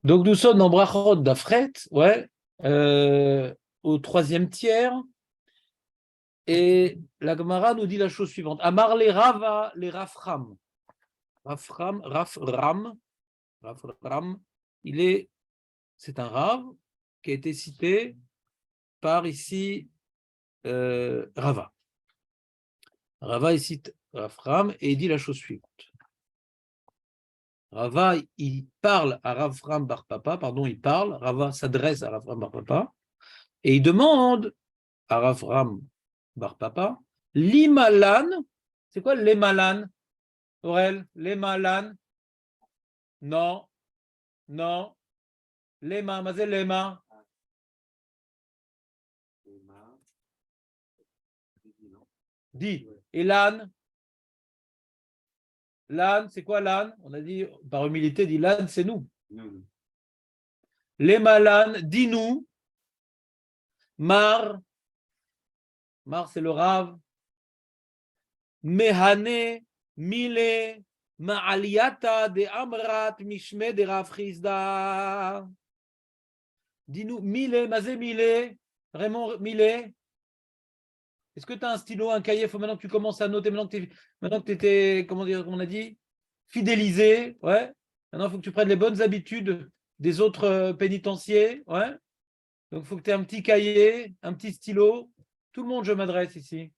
Donc nous sommes dans Brachot d'Afret, ouais, au troisième tiers. Et la Gemara nous dit la chose suivante. Amar les Rava, les Rafram. Rafram, Rafram, c'est un Rav qui a été cité par ici Rava. Rava, il cite Rafram et il dit la chose suivante. Rava, il parle à Rafram Bar Papa, Rava s'adresse à Rafram Bar Papa et il demande à Rafram Bar Papa, l'imalan, c'est quoi l'imalan, Aurel, l'imalan? Non, non, lema, mais c'est lema. Dis, et l'âne? L'âne, c'est quoi l'âne? On a dit, par humilité, dit l'âne, c'est nous. Lema dis-nous, Mar, c'est le Rav, Mehane, Mile, Ma'aliata de Amrat, Mishme de Rav Chizda. Dis-nous, Mile, Mazé Mile, Raymond Mile. Est-ce que tu as un stylo, un cahier? Il faut maintenant que tu commences à noter, maintenant que tu étais, comment on a dit, fidélisé. Ouais. Maintenant, il faut que tu prennes les bonnes habitudes des autres pénitenciers. Ouais. Donc, il faut que tu aies un petit cahier, un petit stylo. Tout le monde, je m'adresse ici.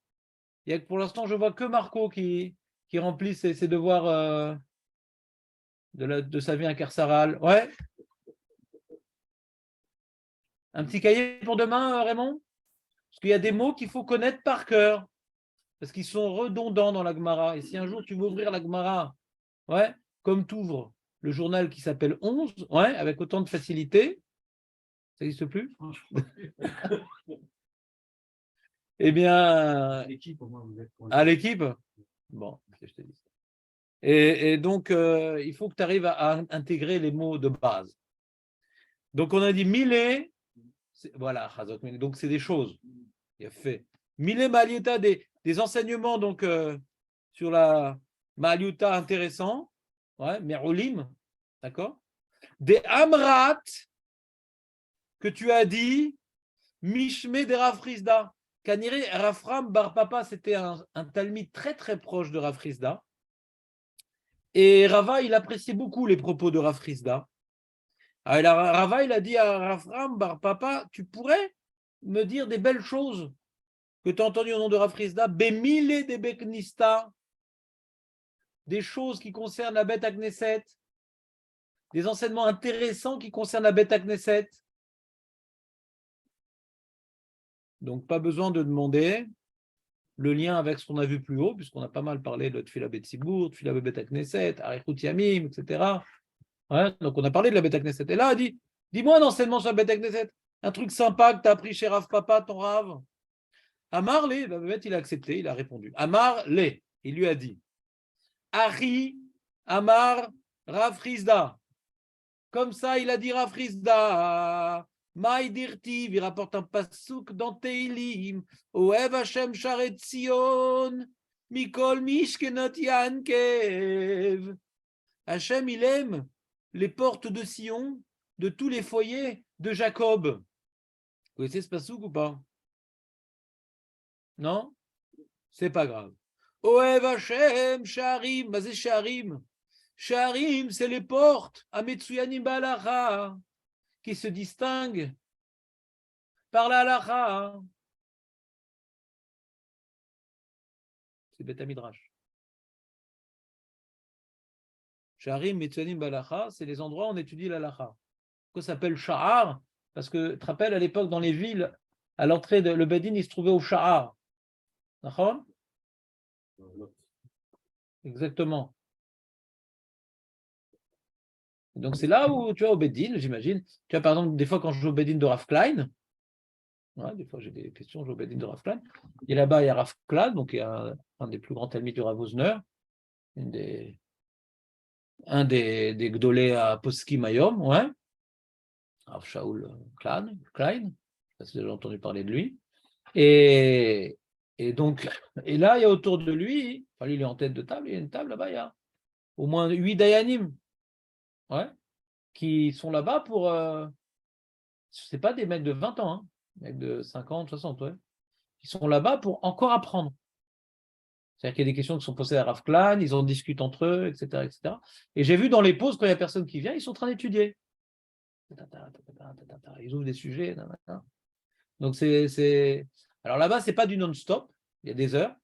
Pour l'instant, je vois que Marco qui remplit ses devoirs de sa vie incarcérale. Ouais. Un petit cahier pour demain, Raymond? Parce qu'il y a des mots qu'il faut connaître par cœur. Parce qu'ils sont redondants dans la Gemara. Et si un jour tu veux ouvrir la Gemara, ouais, comme tu ouvres le journal qui s'appelle 11, ouais, avec autant de facilité, ça n'existe plus? Eh bien, à l'équipe? Bon, je te dis. Et donc, il faut que tu arrives à intégrer les mots de base. Donc, on a dit milé, voilà, donc c'est des choses. Il a fait. Milé Maliuta, des enseignements donc sur la Maliuta intéressants, ouais, Merulim, d'accord? Des Amrat que tu as dit, Mishme de Rafrizda. Kaniri Rafram Bar Papa, c'était un talmide très très proche de Rafrizda. Et Rava, il appréciait beaucoup les propos de Rafrizda. Alors, Rava, il a dit à Rafram Bar Papa, tu pourrais me dire des belles choses que tu as entendues au nom de Rafrizda, Bemile de Beknista, des choses qui concernent la bête à Knesset, des enseignements intéressants qui concernent la bête à Knesset. Donc, pas besoin de demander le lien avec ce qu'on a vu plus haut, puisqu'on a pas mal parlé de Tfila Bet Sibour, Tfila Bet Knesset, Arichut Yamim, etc. Ouais, donc, on a parlé de la Bet Knesset. Et là, dis-moi un enseignement sur la Bet Knesset, un truc sympa que tu as appris chez Rav Papa, ton Rav. Amar le, il a accepté, il a répondu. Amar le, il lui a dit. Ari, Amar, Rav Rizda. Comme ça, il a dit Rav Rizda. Maïdirtiv, il rapporte un pasouk dans Teilim. Oev Hashem Sharet Sion. Mikol Mishkenot Yankev. Hashem, il aime les portes de Sion, de tous les foyers de Jacob. Vous connaissez ce pasouk ou pas? Non? C'est pas grave. Oev Hashem Sharim, mais c'est Sharim. Sharim, c'est les portes à Metsuyanim Balacha qui se distinguent par la halacha. C'est Beth Midrash. Sharim, Metsuyanim Balacha, c'est les endroits où on étudie la halacha. Pourquoi ça s'appelle Sha'ar? Parce que, tu te rappelles, à l'époque, dans les villes, à l'entrée de le Bedin, il se trouvait au Sha'ar. D'accord? Exactement. Donc, c'est là où tu as au Bedin, j'imagine. Tu as par exemple, des fois, quand je joue au Bedin de Rav Klein, ouais, des fois j'ai des questions, je joue au Bedin de Rav Klein. Et là-bas, il y a Rav Klein, donc il y a un des plus grands talmids du Rav Wosner, un des Gdolé à Poskim Mayom, ouais. Rav Shaul Klein, je ne sais pas si vous avez entendu parler de lui. Et donc, et là, il y a autour de lui, enfin, lui, il est en tête de table, il y a une table là-bas, il y a au moins 8 Dayanim. Ouais. qui sont là-bas pour, ce n'est pas des mecs de 20 ans, hein, des mecs de 50, 60, ouais, qui sont là-bas pour encore apprendre. C'est-à-dire qu'il y a des questions qui sont posées à Rav Klein, ils en discutent entre eux, etc., etc. Et j'ai vu dans les pauses, quand il n'y a personne qui vient, ils sont en train d'étudier. Ils ouvrent des sujets. Donc, alors là-bas, ce n'est pas du non-stop, il y a des heures.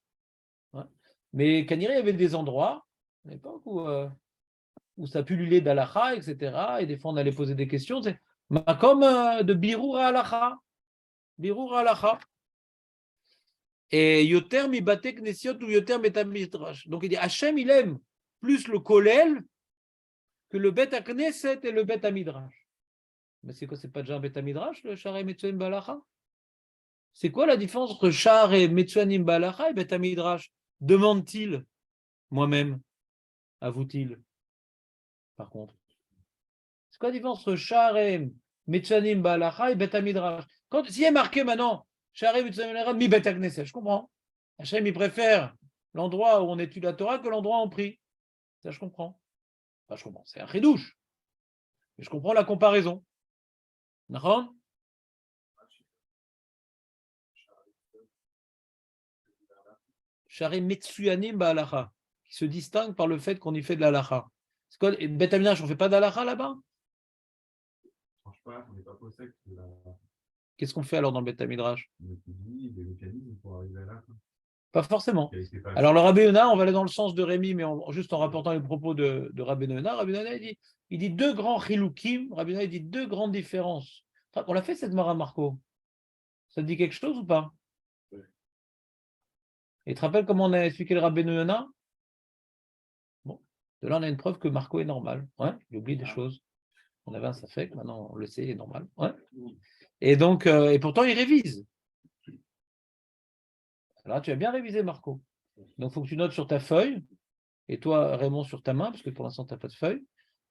Ouais. Mais Kaniré, il y avait des endroits, à l'époque, où ça pullulait d'Alacha, etc. Et des fois, on allait poser des questions. C'est comme de Birour à Alacha. Birour à Alacha. Et Yoter mi batek nesiot ou Yoter betamidrash. Donc il dit Hachem, il aime plus le kolel que le bet knesset et le bet midrash. Mais c'est quoi, c'est pas déjà un bet midrash, le Sha'arei Metsuanim Balacha? C'est quoi la différence entre Sha'arei Metsuanim Balacha et bet midrash? Demande-t-il moi-même, avoue-t-il, par contre. C'est quoi la différence entre Sha'arei Metsuanim Balacha et bet midrash? S'il y a marqué maintenant Sha'arei Metsuanim Balacha mi bet knesset, je comprends. Hachem, il préfère l'endroit où on étudie la Torah que l'endroit où on prie. Ça, je comprends. Enfin, je comprends. C'est un chidouche. Mais je comprends la comparaison. D'accord? Shari Metsuyanim Ba'alacha, qui se distingue par le fait qu'on y fait de l'alacha. C'est quoi? Bet Amidrash, on ne fait pas d'alacha là-bas? Qu'est-ce qu'on fait alors dans le Bet Amidrash? Pas forcément. Alors le Rabbi Yonah, on va aller dans le sens de Rémi, mais juste en rapportant les propos de Rabbi Yonah. Rabbi Yonah, il dit deux grands chiloukim. Rabbi Yonah, il dit deux grandes différences. On l'a fait cette Mara Marco. Ça te dit quelque chose ou pas? Et tu te rappelles comment on a expliqué le Rabbi Yonah? Bon, de là on a une preuve que Marco est normal. Ouais, il oublie des choses. On avait un safek, maintenant on le sait, il est normal. Ouais. Et donc, et pourtant il révise. Alors tu as bien révisé, Marco. Donc il faut que tu notes sur ta feuille, et toi, Raymond, sur ta main, parce que pour l'instant tu n'as pas de feuille,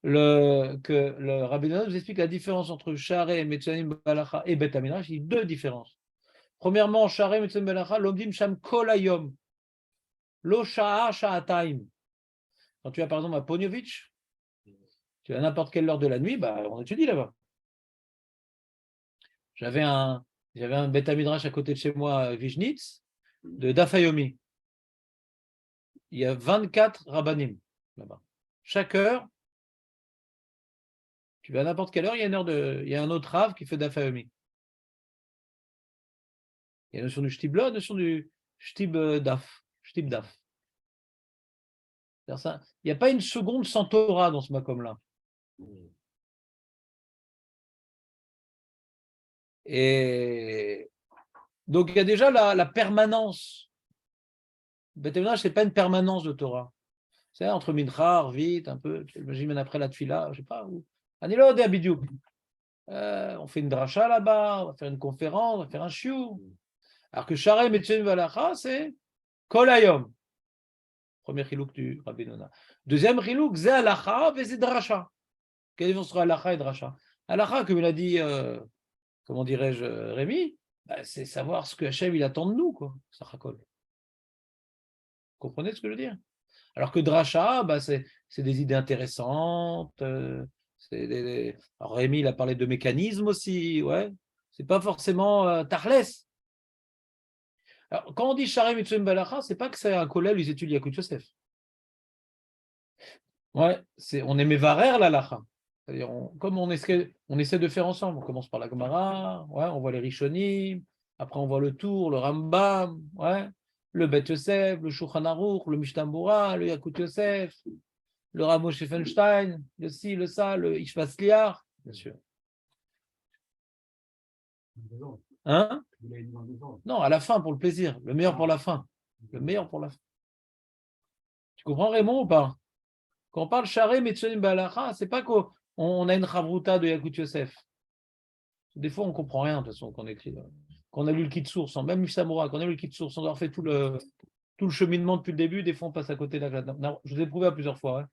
que le Rabbi Yonah nous explique la différence entre Sha'arei, Metsuanim Balacha et Bet Amidrash. Il y a deux différences. Premièrement, Sha'arei, Metsuanim Balacha, l'omdim sham kol hayom, lo sha'a sha'ataim. Quand tu vas par exemple à Poniovitch, tu vas à n'importe quelle heure de la nuit, bah, on étudie là-bas. J'avais un Beth Midrash à côté de chez moi, à Vijnitz, de Dafayomi. Il y a 24 rabbanim là-bas. Chaque heure, tu vas à n'importe quelle heure, il y a un autre rave qui fait Dafayomi. Il y a la notion du shtib là, la notion du shtib daf. Shtib daf. Il n'y a pas une seconde sans Torah dans ce makom-là. Et donc, il y a déjà la permanence. Beth Midrash, ce n'est pas une permanence de Torah. C'est entre Mincha, vite, un peu, j'imagine après la Tfila, je ne sais pas où. Anilo de Abidiou. On fait une dracha là-bas, on va faire une conférence, on va faire un shiur. Alors que Sha'arei Metsuanim Balacha, c'est Kol Hayom. Premier chilouk du Rabbi Nona. Deuxième chilouk, c'est Halacha et c'est dracha. Quelle différence entre Halacha et dracha? Halacha, comme il a dit, comment dirais-je, Rémi, bah, c'est savoir ce que Hachem il attend de nous, quoi. Sachakol. Vous comprenez ce que je veux dire? Alors que dracha, bah, c'est des idées intéressantes. Alors Rémi, il a parlé de mécanisme aussi, ouais. C'est pas forcément Tachles. Alors, quand on dit Sha'arei Metsuanim Balacha, c'est pas que c'est un collège où ils étudient Yakut Yosef. Ouais, on est Mevarer l'Alacha. C'est-à-dire, comme on essaie de faire ensemble, on commence par la Gemara, ouais, on voit les Rishonim, après on voit le Tour, le Rambam, ouais, le Bet Yosef, le Shulchan Aruch, le Mishnah Berurah, le Yakut Yosef, le Ramo Sheffenstein, le ci, le ça, le Ishmas Liar, bien sûr. Hein? Non, à la fin, pour le plaisir. Le meilleur pour la fin. Le meilleur pour la fin. Tu comprends, Raymond, ou pas? Quand on parle Sha'arei Metsuanim Balacha, c'est pas qu'on a une chavruta de Yakut Yosef. Des fois, on ne comprend rien, de toute façon, quand on écrit. Quand on a lu le kit source, même Mishnah Berurah, quand on a lu le kit source, on a fait tout le cheminement depuis le début, des fois, on passe à côté de la. Je vous ai prouvé à plusieurs fois.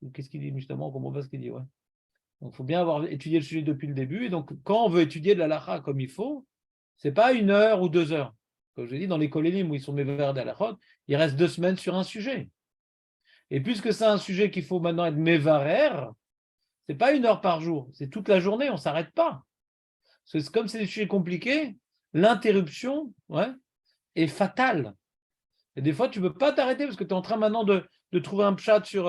Ouais. Qu'est-ce qu'il dit, justement? On ne comprend pas ce qu'il dit. Ouais. Donc, il faut bien avoir étudié le sujet depuis le début. Et donc, quand on veut étudier de la lacha comme il faut, ce n'est pas 1 heure ou 2 heures. Comme je l'ai dit, dans les kolélim où ils sont mévères d'alachot, il reste 2 semaines sur un sujet. Et puisque c'est un sujet qu'il faut maintenant être mévarer, c'est pas 1 heure par jour, c'est toute la journée, on ne s'arrête pas. Comme c'est des sujets compliqués, l'interruption est fatale. Et des fois, tu ne peux pas t'arrêter parce que tu es en train maintenant de trouver un pshat sur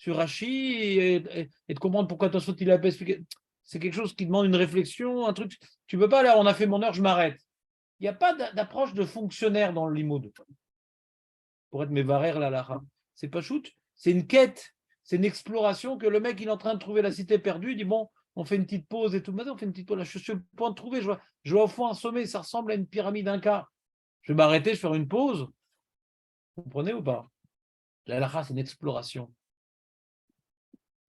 Rashi et de comprendre pourquoi Tosfot il a pas expliqué. C'est quelque chose qui demande une réflexion, un truc. Tu ne peux pas aller, on a fait mon heure, je m'arrête. Il n'y a pas d'approche de fonctionnaire dans le limoud. Pour être mévarer la lacha. C'est pas shoot, c'est une quête, c'est une exploration que le mec il est en train de trouver la cité perdue, il dit bon, on fait une petite pause et tout. Maintenant, on fait une petite pause. Là, je suis sur le point de trouver, je vois au fond un sommet, ça ressemble à une pyramide Inca. Je vais m'arrêter, je vais faire une pause. Vous comprenez ou pas? La lacha, c'est une exploration.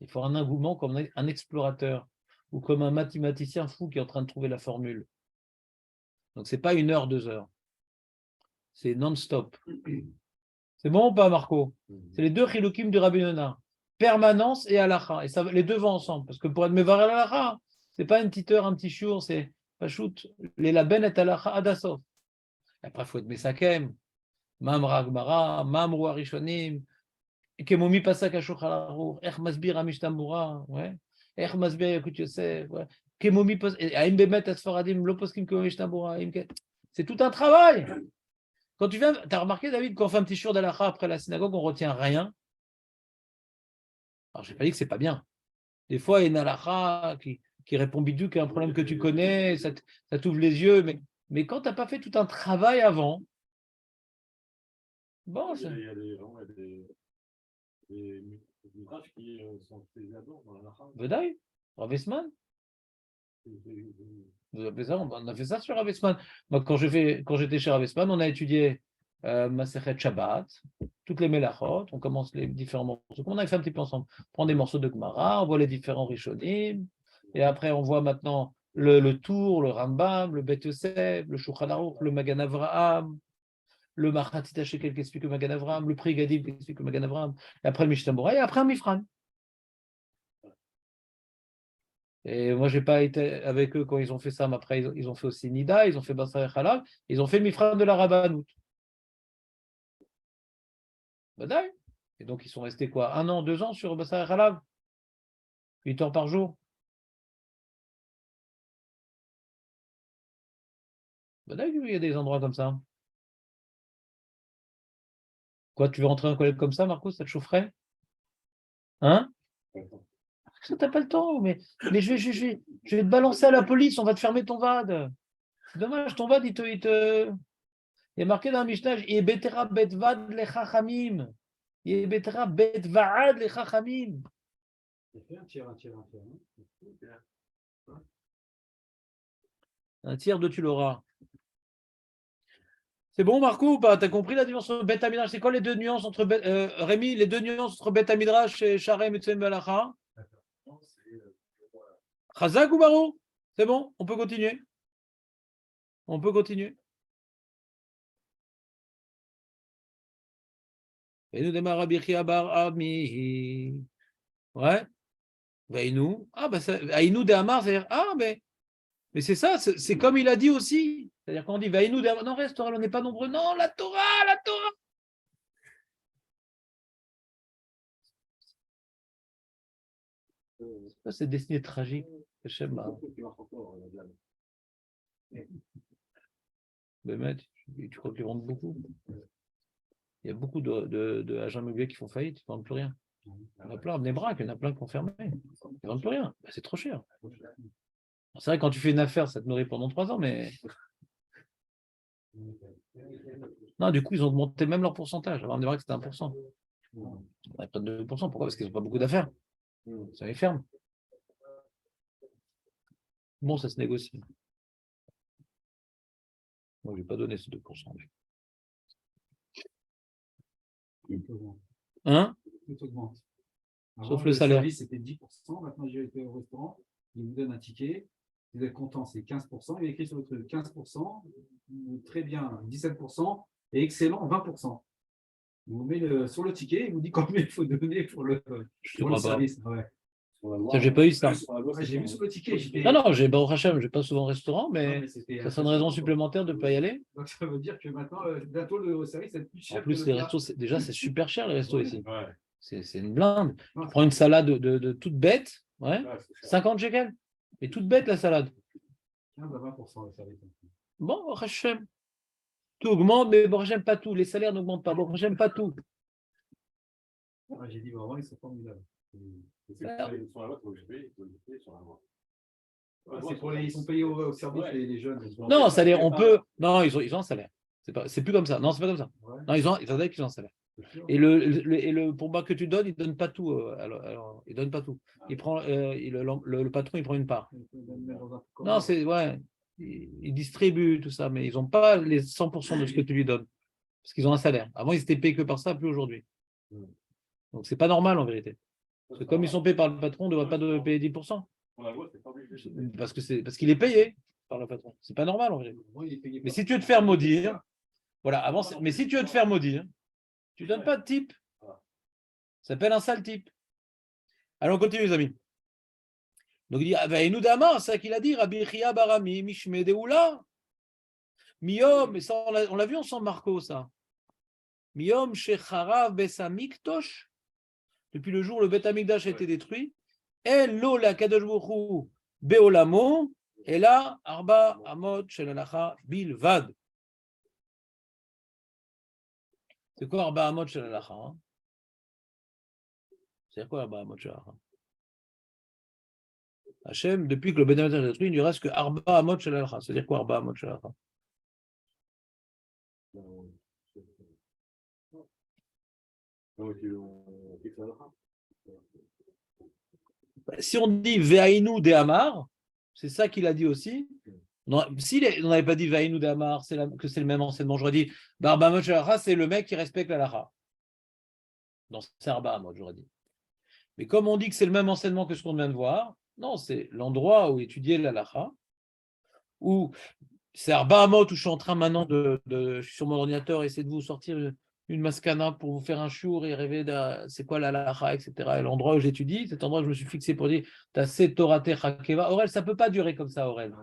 Il faut un engouement comme un explorateur ou comme un mathématicien fou qui est en train de trouver la formule. Donc, ce n'est pas 1 heure, 2 heures. C'est non-stop. C'est bon ou pas, Marco? C'est les deux chilukim du Rabbi Yonah. Permanence et halacha. Et ça, les deux vont ensemble. Parce que pour être mevarer halacha, ce n'est pas une petite heure, un petit jour, c'est pas shoot. Les laben et halacha adasof. Après, il faut être mesakem. Mam ragmara, mam roi rishonim. Kemomi pasak ashulchan aruch. Ech masbir amishtamura. Ech masbir yakut Yosef. Kemomi pas. Aim bemet asfaradim lo poskim kemomi shtamura. C'est tout un travail. Quand tu viens, tu as remarqué, David, quand on fait un petit shiur d'halakha après la synagogue, on ne retient rien. Alors, je n'ai pas dit que ce n'est pas bien. Des fois, il y a une halakha qui répond bidou, qui a un problème que tu connais, ça t'ouvre les yeux. Mais quand tu n'as pas fait tout un travail avant, bon, il y a des midrash qui sont très adorés dans l'halakha. Vedaï, Rav Esman. On a fait ça sur Rav Esman. Moi, quand j'étais chez Rav Esman, on a étudié Masechet Shabbat, toutes les Melachot, on commence les différents morceaux. On a fait un petit peu ensemble. On prend des morceaux de Gemara, on voit les différents Rishonim, et après on voit maintenant le Tour, le Rambam, le Bet Yosef, le Shulchan Aruch, le Magan Avraham, le Machatzit HaShekel qui explique le Magan Avraham, le Pri Gadim qui explique le Magan Avraham, et après le Mishnah Berurah, et après un Mifran. Et moi, je n'ai pas été avec eux quand ils ont fait ça, mais après, ils ont fait aussi Nida, ils ont fait Basar et Chalal, ils ont fait le Mifran de la Rabbanout. Badaï. Et donc, ils sont restés quoi? 1 an, 2 ans sur Basar et Chalal? 8 heures par jour? Badaï, il y a des endroits comme ça. Quoi, tu veux rentrer en collègue comme ça, Marco? Ça te chaufferait? Hein? Tu n'as pas le temps, mais je vais te balancer à la police, on va te fermer ton VAD. C'est dommage, ton VAD, il est marqué dans le Mishnah, il est betera betvad le chachamim. Il est betera betvaad le chachamim. Un tiers de tu l'auras. C'est bon, Marco, ou pas? Tu as compris la nuance entre Bet Midrash? C'est quoi les deux nuances entre Rémi, les deux nuances entre Bet Midrash et Sharem et Tzem Balacha? Chazak ou Baro? C'est bon, on peut continuer. On peut continuer. Et nous démarre Rabbi Chia bar Ami. Ouais. Vaïnou. Ah, bah, Vaïnou de Amar, c'est-à-dire, mais c'est ça, c'est comme il a dit aussi. C'est-à-dire quand on dit Vaïnou de Amar, non, reste, on n'est pas nombreux. Non, la Torah, la Torah. C'est destiné tragique. Tu crois qu'ils vendent beaucoup? Il y a beaucoup de agents immobiliers qui font faillite, ils ne vendent plus rien. Il y en a plein, Bnei-Brak, il y en a plein qui ont fermé. Ils ne vendent plus rien. C'est trop cher. C'est vrai, quand tu fais une affaire, ça te nourrit pendant 3 ans, mais. Non, du coup, ils ont augmenté même leur pourcentage. Avant Bnei-Brak, c'était 1%. Après 2%, pourquoi? Parce qu'ils n'ont pas beaucoup d'affaires. Ça les ferme. Bon, ça se négocie. Moi, je n'ai pas donné ces 2%. Hein? Sauf le salaire. Le service, c'était 10%. Maintenant, j'ai été au restaurant. Il vous donne un ticket. Vous êtes content, c'est 15%. Il est écrit sur le truc 15%, très bien 17% et excellent 20%. Il vous met sur le ticket, il vous dit combien il faut donner pour le service. Ouais. Ça, j'ai pas eu ça. J'ai vu sur le ticket. Non, j'ai Baruch Hashem, je n'ai pas souvent au restaurant, mais ça serait une raison supplémentaire de ne pas y aller. Donc ça veut dire que maintenant, bientôt le service va être plus cher. En plus, les restos, déjà, c'est super cher les restos ici. Ouais. C'est une blinde. Tu prends une salade de toute bête, Ouais, 50 shekels. Mais toute bête la salade. 15 à 20% le service. Bon, Hachem. Tout augmente, mais bon, j'aime pas tout. Les salaires n'augmentent pas. Bon, j'aime pas tout. J'ai dit vraiment, ils sont formidables. Ils sont payés au service les jeunes. Non, salaire, on peut. Non, ils ont un salaire. C'est plus comme ça. Non, c'est pas comme ça. Ouais. Non, ils ont un salaire. Et pour moi que tu donnes, il ne donne pas tout. Alors, il donne pas tout. Il prend, le patron, il prend une part. Non, c'est ouais. Il distribue tout ça, mais ils n'ont pas les 100% de ce que tu lui donnes. Parce qu'ils ont un salaire. Avant, ils étaient payés que par ça, plus aujourd'hui. Donc, c'est pas normal en vérité. Parce que comme ils sont payés par le patron, on ne devrait pas de payer 10%. Parce qu'il est payé par le patron. C'est pas normal en vérité. Mais si tu veux te faire maudire, voilà, avant, mais si tu veux te faire maudire, tu ne donnes pas de type. Ça s'appelle un sale type. Allons, on continue, les amis. Donc il dit, Vaïnou Damar, c'est ça qu'il a dit, Rabbi Chia Barami, Mishme Deoula, Miyom, mais ça on l'a vu ensemble, Marco, ça. Miyom Shecharav Besamiktosh, depuis le jour où le Bet Amikdash a été détruit, El Lo la Kadosh Baruch Hu Beolamo, et là, Arba Amot Shel Halacha Bilvad. C'est quoi Arba Amot Shel Halacha? C'est quoi Arba Amot Shel Halacha? Hachem, depuis que le Bet Amikdash est détruit, il ne lui reste que Arba Amot Shel Halacha. C'est-à-dire quoi Arba Amot Shel Halacha? Si on dit Ve'ainu de Amar, c'est ça qu'il a dit aussi. S'il n'avait pas dit Ve'ainu de Amar, que c'est le même enseignement, j'aurais dit Arba Amot Shel Halacha, c'est le mec qui respecte la Halacha. Non, c'est Arba Amot, j'aurais dit. Mais comme on dit que c'est le même enseignement que ce qu'on vient de voir, non, c'est l'endroit où étudier la Halacha, où c'est Arba Amot, où je suis en train maintenant je suis sur mon ordinateur, essayer de vous sortir une maskana pour vous faire un chour et rêver de c'est quoi la halacha, etc. Et l'endroit où j'étudie, cet endroit où je me suis fixé pour dire Tassé Torate Hakeva. Aurel, ça ne peut pas durer comme ça, Aurel.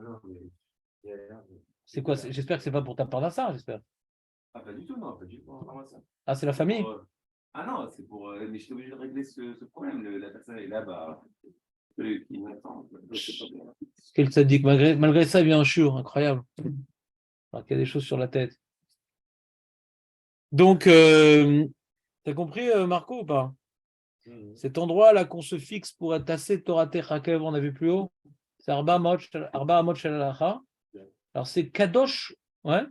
C'est quoi? J'espère que c'est pas pour ta parnassa, j'espère. Ah, pas du tout, non, pas du tout. Ah, c'est la famille? Ah non, c'est pour. Mais je suis obligé de régler ce problème. La personne est là, bah. Quel sadique, malgré ça, il vient un chour, incroyable. Alors qu'il y a des choses sur la tête. Donc, tu as compris, Marco, ou pas? Cet endroit-là qu'on se fixe pour être assez Torate Chakev, on a vu plus haut, c'est Arba Amot Shel Halacha. Alors, c'est Kadosh, ouais.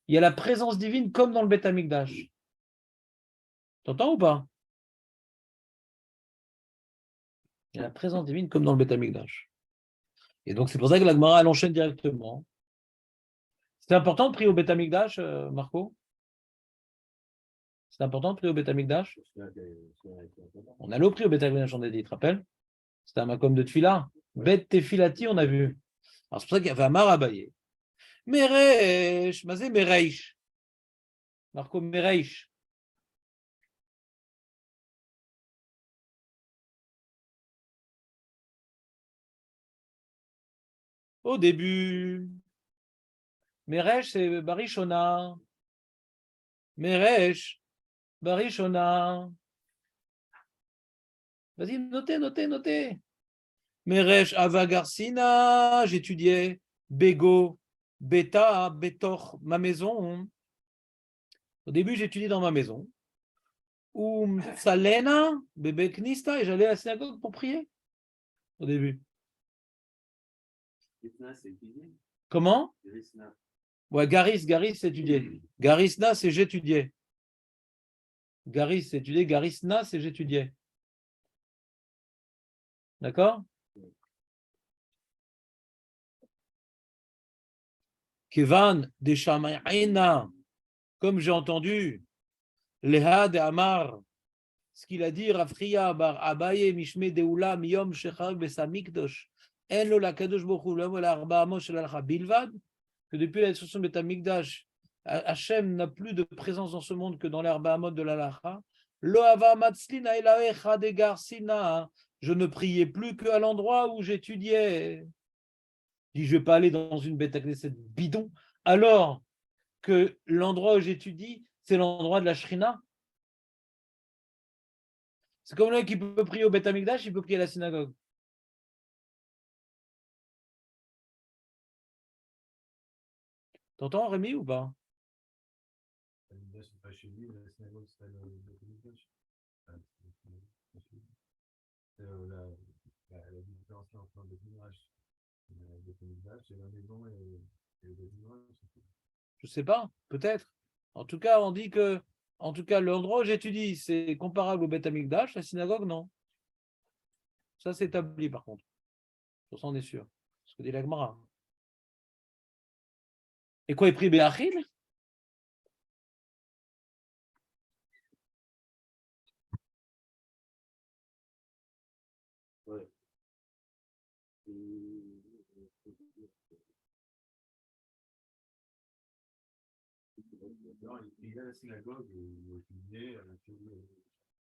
Il y a la présence divine comme dans le Bet Amikdash. T'entends ou pas? Il y a la présence divine comme dans le Bet Amikdash. Et donc, c'est pour ça que la Gemara, elle enchaîne directement. C'est important de prier au Bet Amikdash, Marco? C'est important de prier au Bet Amikdash? On allait au prier au Bet Amikdash, on a dit, tu te rappelles? C'était un makom de Tfila. Bet Tefilati, on a vu. Alors, c'est pour ça qu'il y avait un Marabaye. Mereish, Mazé Mereish. Marco Mereish. Au début, Mereish, c'est Barishona. Mereish, Barishona. Vas-y, notez. Meresh Avagarsina, j'étudiais Bego, Beta, Betor, ma maison. Au début, j'étudiais dans ma maison. Salena, Bebe Knista, et j'allais à la synagogue pour prier. Au début. Comment? Ouais, Garis, c'est étudié. Garisna, c'est j'étudiais. Garis, c'est étudié. Garisna, c'est j'étudiais. D'accord? Kevan de Shamaïna, comme j'ai entendu, Lehad et Amar, ce qu'il a dit, Rafria bar Abaye Mishme Deula Miyom Shechav Besamikdosh, En lo la Kadosh Bochou Lom la Arba Amos Shel Alcha Bilvad, que depuis la destruction de Betamikdash, Hachem n'a plus de présence dans ce monde que dans l'Arba Amot de l'Alacha. Lo Ava Matzlina Elaecha de Garsina, je ne priais plus qu'à l'endroit où j'étudiais. Je dis, je ne vais pas aller dans une bête à cette bidon, alors que l'endroit où j'étudie, c'est l'endroit de la Shrina. C'est comme là qui peut prier au Beth Amikdash, il peut prier à la synagogue. T'entends, Rémi, ou pas? Je sais pas, peut-être. En tout cas, on dit que, en tout cas, l'endroit où j'étudie, c'est comparable au Beth Amikdash, la synagogue, non. Ça, c'est établi, par contre. Ça, on est sûr. Ce que dit la Gemara. Et quoi, il prie Béachid?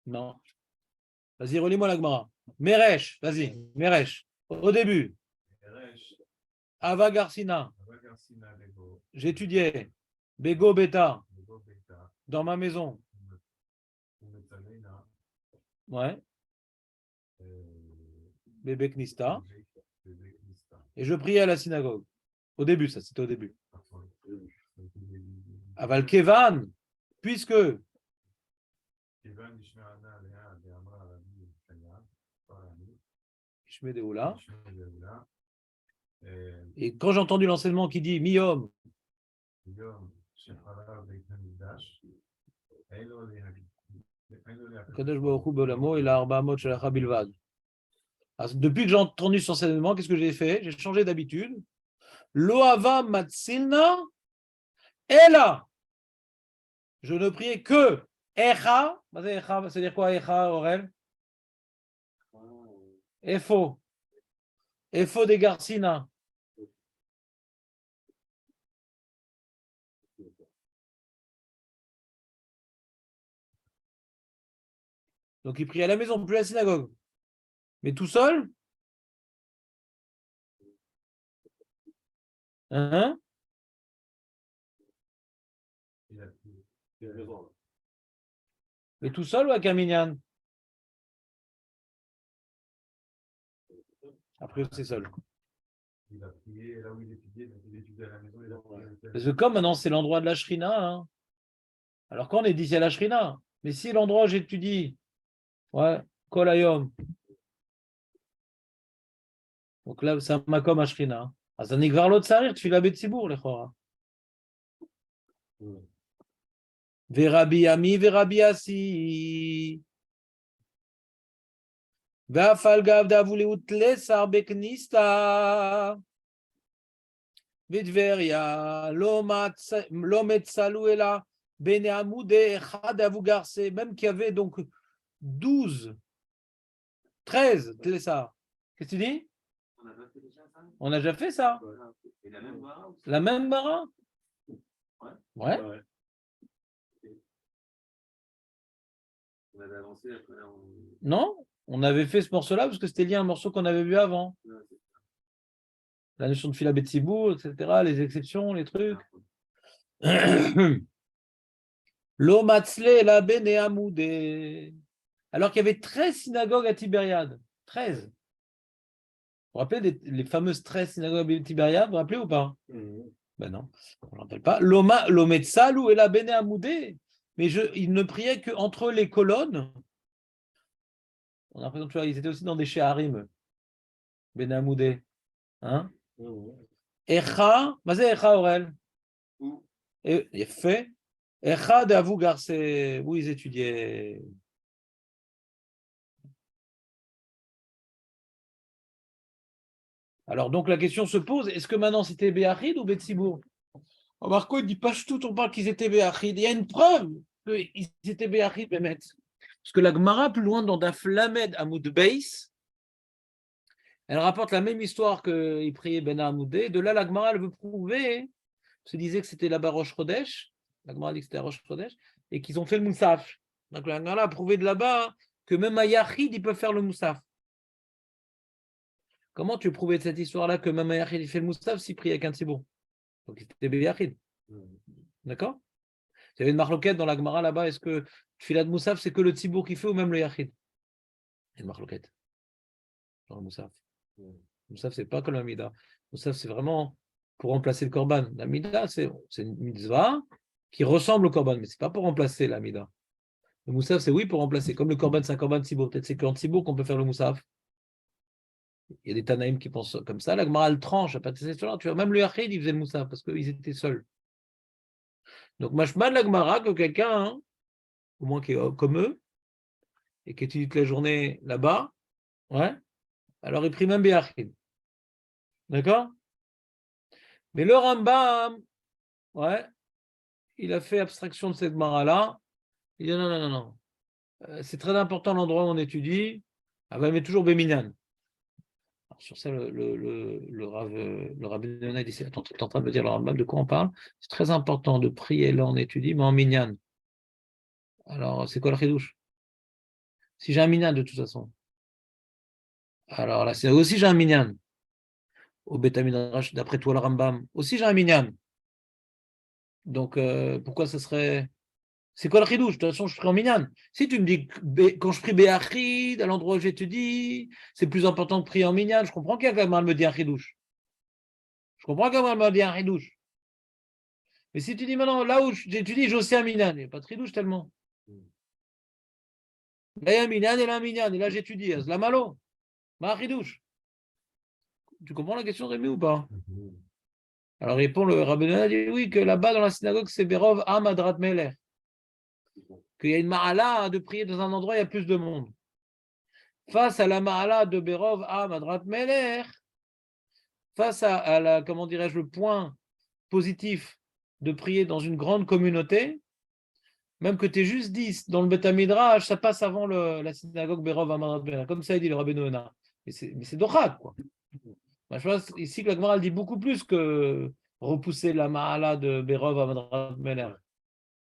Non. Vas-y, relis-moi la Gemara. Meresh, vas-y, Meresh. Au début, Ava Garcina, j'étudiais. Bego Beta, dans ma maison. Ouais. Bébé Knista. Et je priais à la synagogue. Au début, ça, c'était au début. Aval Kevan, puisque Ishme de Oula. Et quand j'ai entendu l'enseignement qui dit Miyom, Kadosh Baruch Hu Be'olamo, il a Arba Amot Shelacha Bilvad. Depuis que j'ai entendu cet enseignement, qu'est-ce que j'ai fait? J'ai changé d'habitude. Loava Matsilna, Ela. Je ne priais que Echa. C'est-à-dire quoi Echa, Aurel? Efo. Efo des Garcina. Donc il prie à la maison, plus à la synagogue. Mais tout seul? Hein? Mais tout seul ou avec un minyan? Après, c'est seul. Parce que comme maintenant c'est l'endroit de la Shrina, hein. Alors quand on est d'ici à la Shrina, mais si l'endroit où j'étudie, ouais, Kol Hayom, donc là c'est un makom à Shrina. אז אני כבר לא צריך תפילה בציבור לכאורה. ורבי עמי ורבי אסי ואף על גב דאבו לאוטלסר בכניסתא בטבריה לא מצלו אלא בני עמודי אחד אבו גרסה, même qu'il y avait donc 12, 13 tlessar. Qu'est-ce que tu dis? On a déjà fait ça. Et la même bara? La même bara? Ouais. On avait avancé après. Non, on avait fait ce morceau-là parce que c'était lié à un morceau qu'on avait vu avant. La notion de fila betzibur, etc., les exceptions, les trucs. Lo matzle la bene amoudé. Alors qu'il y avait 13 synagogues à Tibériade. 13. Vous vous rappelez les fameuses 13 synagogues à Tibériade? Vous vous rappelez ou pas? Ben non, on ne rappelle pas. Lometsalou et la bene amoudé. Mais il ne priait qu'entre les colonnes. On a l'impression que ils étaient aussi dans des Sheharim. Bene amoudé. Hein? Echa, mazé Echa Orel. Il fait Echa de Avou Garce, où ils étudiaient. Alors donc la question se pose, est-ce que maintenant c'était Béachid ou Betsibour? Marco il dit pas tout, on parle qu'ils étaient Béachid. Il y a une preuve qu'ils étaient Béachid, Bémet. Parce que la Gemara, plus loin dans Daf Lamed Hamoud Beis, elle rapporte la même histoire qu'il priait Ben Hamoudé. De là, la Gemara, elle veut prouver, se disait que c'était là-bas Rosh Chodesh, la Gemara dit que c'était Rosh Chodesh, et qu'ils ont fait le Moussaf. Donc la Gemara a prouvé de là-bas que même à Yachid, ils peuvent faire le Moussaf. Comment tu prouvais de cette histoire-là que même à Yachid, il fait le Moussaf s'il prie avec un Tzibour? Donc c'était Yachid. D'accord? Il y avait une marloquette dans la Gemara là-bas, est-ce que Tfilat Moussaf, c'est que le Tzibour qui fait ou même le Yachid? Il y a une marloquette dans le Moussaf. Moussaf, c'est pas comme le Mida. Moussaf, c'est vraiment pour remplacer le korban. La mida, c'est une mitzvah qui ressemble au korban, mais ce n'est pas pour remplacer la mida. Le moussaf, c'est oui pour remplacer. Comme le korban, c'est un korban tzibour. Peut-être c'est qu'en tzibour qu'on peut faire le moussaf. Il y a des Tanaïm qui pensent comme ça. La Gemara, elle tranche à partir de cette là. Tu vois, même le Yachid, il faisait le moussaf parce qu'ils étaient seuls. Donc, machma de la Gemara, que quelqu'un, hein, au moins qui est comme eux, et qui étudie toute la journée là-bas, ouais, alors il prie même Béachid. D'accord? Mais le Rambam, ouais, il a fait abstraction de cette Gemara-là. Il dit non, non, non, non. C'est très important l'endroit où on étudie. Ah ben, mais toujours Béminan. Sur ça, le Rabbi Yonah dit, attends, tu es en train de me dire le Rambam, de quoi on parle? C'est très important de prier là, on étudie, mais en minyan. Alors, c'est quoi le chidouche? Si j'ai un minyan, de toute façon. Alors là, c'est aussi j'ai un minyan. Au Beth Midrash, d'après toi, le Rambam, aussi j'ai un minyan. Donc, pourquoi ça serait. C'est quoi le chidouche? De toute façon, je prie en minyan. Si tu me dis que quand je prie Béachid, à l'endroit où j'étudie, c'est plus important de prier en minyan, je comprends qu'elle me dit un chidouche. Je comprends qu'elle me dit un chidouche. Mais si tu dis maintenant, là où j'étudie, j'ai aussi un minyan, il n'y a pas de chidouche tellement. Là, il y a un minyan et là, un minyan, et là, j'étudie. C'est la malo. Ma chidouche. Tu comprends la question, Rémi, ou pas? Alors, répond le Rabbi Yonah, dit oui, que là-bas, dans la synagogue, c'est Berov Am Adrat Meler. Qu'il y a une ma'ala de prier dans un endroit, il y a plus de monde. Face à la ma'ala de Berov Am Adrat Meler, face à la, comment dirais-je, le point positif de prier dans une grande communauté, même que tu es juste 10 dans le Beth Midrash, ça passe avant la synagogue Berov Amarat Meler, comme ça il dit le Rabbi Yonah. Mais c'est dochak, quoi. Je pense ici que la Gemara dit beaucoup plus que repousser la ma'ala de Berov Amarat Meler.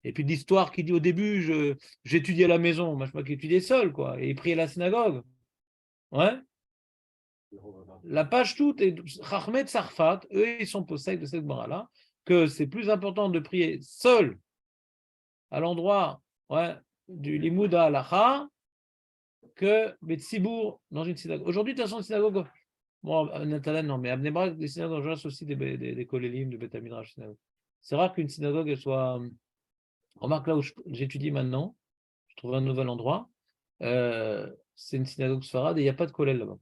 Et puis l'histoire qui dit au début, j'étudiais à la maison, moi je crois qu'il étudiait seul, quoi, et il priait à la synagogue. Ouais. La page toute, et Chachmet Sarfat, eux, ils sont possèdent de cette Gemara-là, que c'est plus important de prier seul à l'endroit, ouais, du Limoud à Halacha que Betsibour dans une synagogue. Aujourd'hui, de toute façon, une synagogue, bon, Nathalie, non, mais à Bnei Brak, les synagogues, en général, c'est aussi des kolélim, de Beth Midrash. C'est rare qu'une synagogue elle soit. Remarque là où j'étudie maintenant, je trouve un nouvel endroit. C'est une synagogue sfarade et il n'y a pas de kollel là-bas.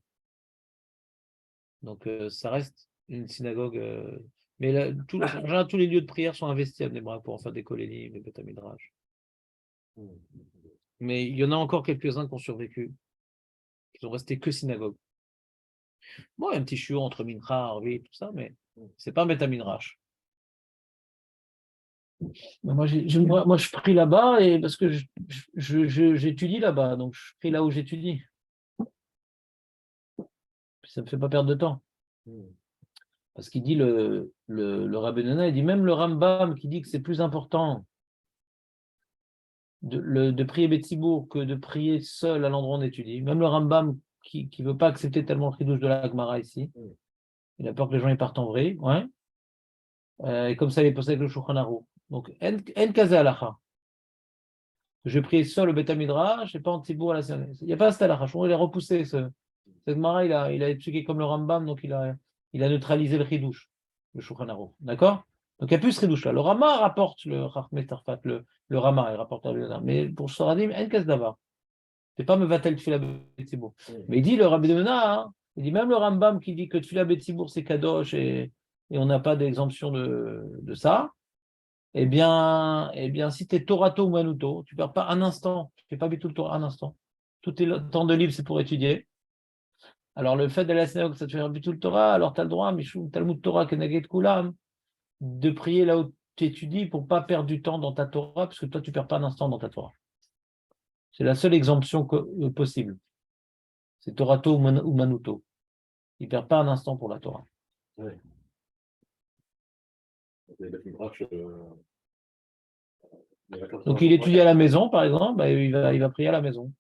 Donc ça reste une synagogue. Mais là, en général, tous les lieux de prière sont investis à Bnei Brak pour en faire des kolélim, des Beth Midrash. Mais il y en a encore quelques-uns qui ont survécu, qui sont restés que synagogue. Bon, il y a un petit chiot entre Mincha, Arvi, tout ça, mais c'est pas un Beth Midrash. Moi, je prie là-bas et parce que j'étudie là-bas, donc je prie là où j'étudie. Ça ne me fait pas perdre de temps. Parce qu'il dit le Rabbi Yonah, il dit même le Rambam qui dit que c'est plus important de prier Betsibour que de prier seul à l'endroit où on étudie. Même le Rambam qui ne veut pas accepter tellement le chidouche de la Gemara ici. Il a peur que les gens y partent en vrai. Ouais. Et comme ça, il est passé avec le Shulchan Aruch. Donc, en kaze halacha. Je prie seul au Beth Midrash et pas en Tzibour à la synagogue. Il n'y a pas cette halacha. Il a repoussé cette Gemara, il a expliqué comme le Rambam, donc il a neutralisé le chidouche, le Shulchan Aruch. D'accord? Donc il n'y a plus ce chidouche là. Le Rama rapporte le Chachmei Tarfat, le Rama, il rapporte à Yonah. Mais pour Soradim, en kaze davar. C'est pas me va-t-elle tfila Betsibour. Mais il dit le Rabbi Yonah, hein, il dit même le Rambam qui dit que tfila Betsibour c'est kadosh et on n'a pas d'exemption de ça. Eh bien, si tu es Torato ou Manuto, tu ne perds pas un instant, tu ne fais pas du tout le Torah un instant. Tout est temps de libre, c'est pour étudier. Alors, le fait d'aller à la synagogue, ça te fait du tout le Torah, alors tu as le droit, Mishum Talmud Torah Keneged Kulam, de prier là où tu étudies pour ne pas perdre du temps dans ta Torah, parce que toi, tu ne perds pas un instant dans ta Torah. C'est la seule exemption possible. C'est Torato ou Manuto. Il ne perd pas un instant pour la Torah. Oui. Donc, il étudie à la maison, par exemple, bah, il va prier à la maison.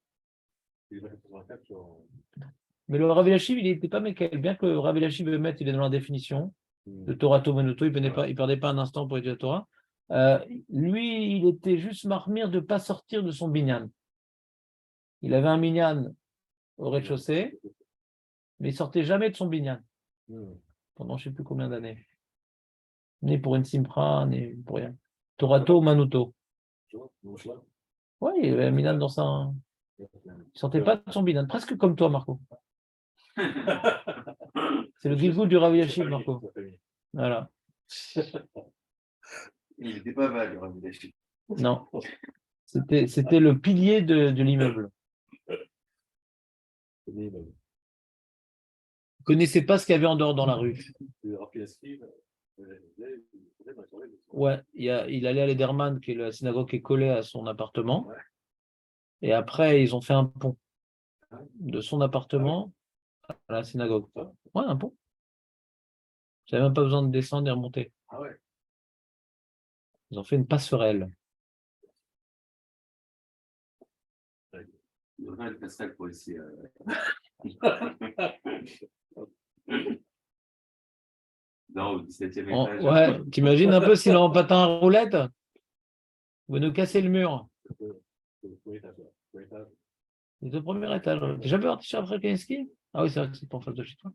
Mais le Rav Eliashiv, il n'était pas Mekel. Bien que le Rav Eliashiv il est dans la définition de Torah Monoto, il ne perdait pas un instant pour étudier la Torah. Lui, il était juste marmire de ne pas sortir de son binyan. Il avait un binyan au rez-de-chaussée, mais il ne sortait jamais de son binyan pendant je ne sais plus combien d'années. Ni pour une Simcha, ni pour rien. Torato, Manuto. Oui, il avait un Milan dans sa. Il ne sentait pas de son bilan, presque comme toi, Marco. C'est le Gilgoul du Rav Yashiv, Marco. Voilà. Il n'était pas vague, Rav Yashiv. Non. C'était le pilier de l'immeuble. Vous ne connaissez pas ce qu'il y avait en dehors dans la rue. Ouais, il allait à l'Ederman, qui est la synagogue qui est collée à son appartement. Et après, ils ont fait un pont de son appartement à la synagogue. Ouais, un pont. Vous n'avez même pas besoin de descendre et remonter. Ils ont fait une passerelle. Il devrait être passerelle pour ici. Non, au 17e étage. Ouais, t'imagines un peu s'il est en patin à roulette? Vous nous cassez le mur. C'est au premier étage. T'es jamais parti chez Raphaël Kaneski? Ah oui, c'est vrai que c'est en face de chez toi.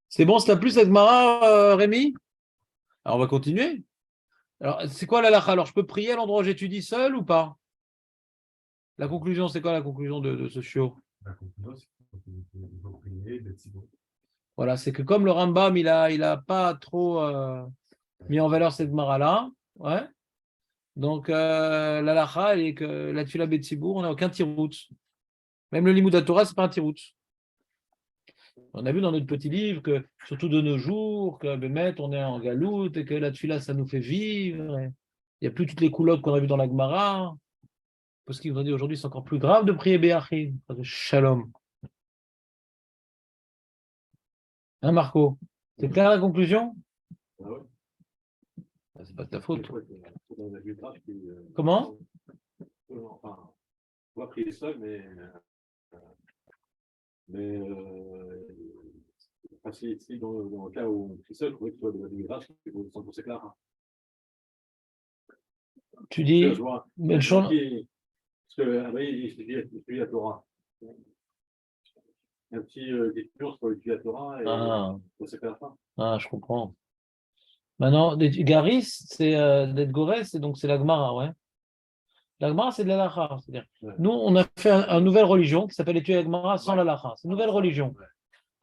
C'est bon, ça t'a plu cette Mara, Rémi? Alors, on va continuer. Alors, c'est quoi la lacha? Alors, je peux prier à l'endroit où j'étudie seul ou pas? La conclusion, c'est quoi la conclusion de ce chiot? La conclusion, c'est qu'il faut prier des petits mots. Voilà, c'est que comme le Rambam, il a pas trop mis en valeur cette Mara-là, ouais. Donc, la lacha, elle est que la Tfila Betsibour, on n'a aucun tirout. Même le Limud Torah, c'est pas un tirout. On a vu dans notre petit livre que, surtout de nos jours, que Bémet, on est en galoute et que la Tfila, ça nous fait vivre. Il n'y a plus toutes les coulottes qu'on a vues dans la Gemara. Parce qu'ils ont dit aujourd'hui, c'est encore plus grave de prier Béachi. Shalom. Hein, Marco? C'est clair la conclusion? Ah ouais. C'est pas de ta faute. Dans la biographe, Comment? enfin, on va prier seul, mais enfin, si dans le cas où on prie seul, il faudrait que ce soit de la biographe, c'est 100% clair. Hein. Tu dis, Je vois. mais le champ. Parce que après, il étudie la Torah. Un petit détour sur l'étude de la Torah et c'est la fin. Ah, je comprends. Maintenant, Garis, c'est d'être Gorès, donc c'est la Gemara, ouais. La Gemara, c'est de la Lacha. C'est-à-dire, nous, on a fait une nouvelle religion qui s'appelle l'étude de la Gemara sans la Lacha. C'est une nouvelle religion.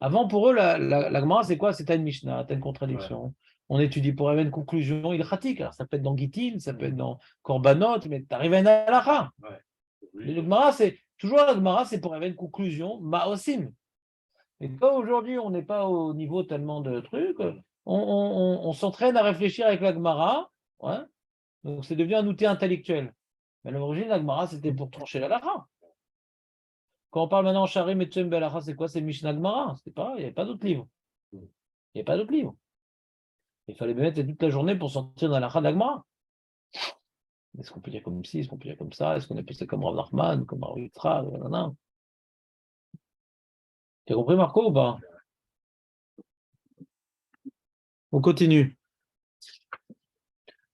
Avant, pour eux, la Gemara, c'est quoi? C'est une Mishnah, c'est une contradiction. On étudie pour arriver à une conclusion ilchatique. Alors, ça peut être dans Gittin, ça peut être dans Korbanot, mais tu arrives à une Halacha. La Gemara, c'est toujours la Gemara, c'est pour arriver à une conclusion Ma'osim. Et quand aujourd'hui, on n'est pas au niveau tellement de trucs, on s'entraîne à réfléchir avec la Gemara. Ouais. Donc, c'est devenu un outil intellectuel. Mais à l'origine, la Gemara, c'était pour trancher la Lacha. Quand on parle maintenant Sharim et Tchem Belacha, c'est quoi? C'est Mishnah Gemara. Il n'y avait pas d'autres livres. Il n'y avait pas d'autres livres. Il fallait mettre toute la journée pour sortir dans la Lacha de la Gemara. Est-ce qu'on peut dire comme ci? Est-ce qu'on peut dire comme ça? Est-ce qu'on est passé comme Rav Nachman, comme Rav Yitzhak? Tu as compris, Marco, ou pas? On continue.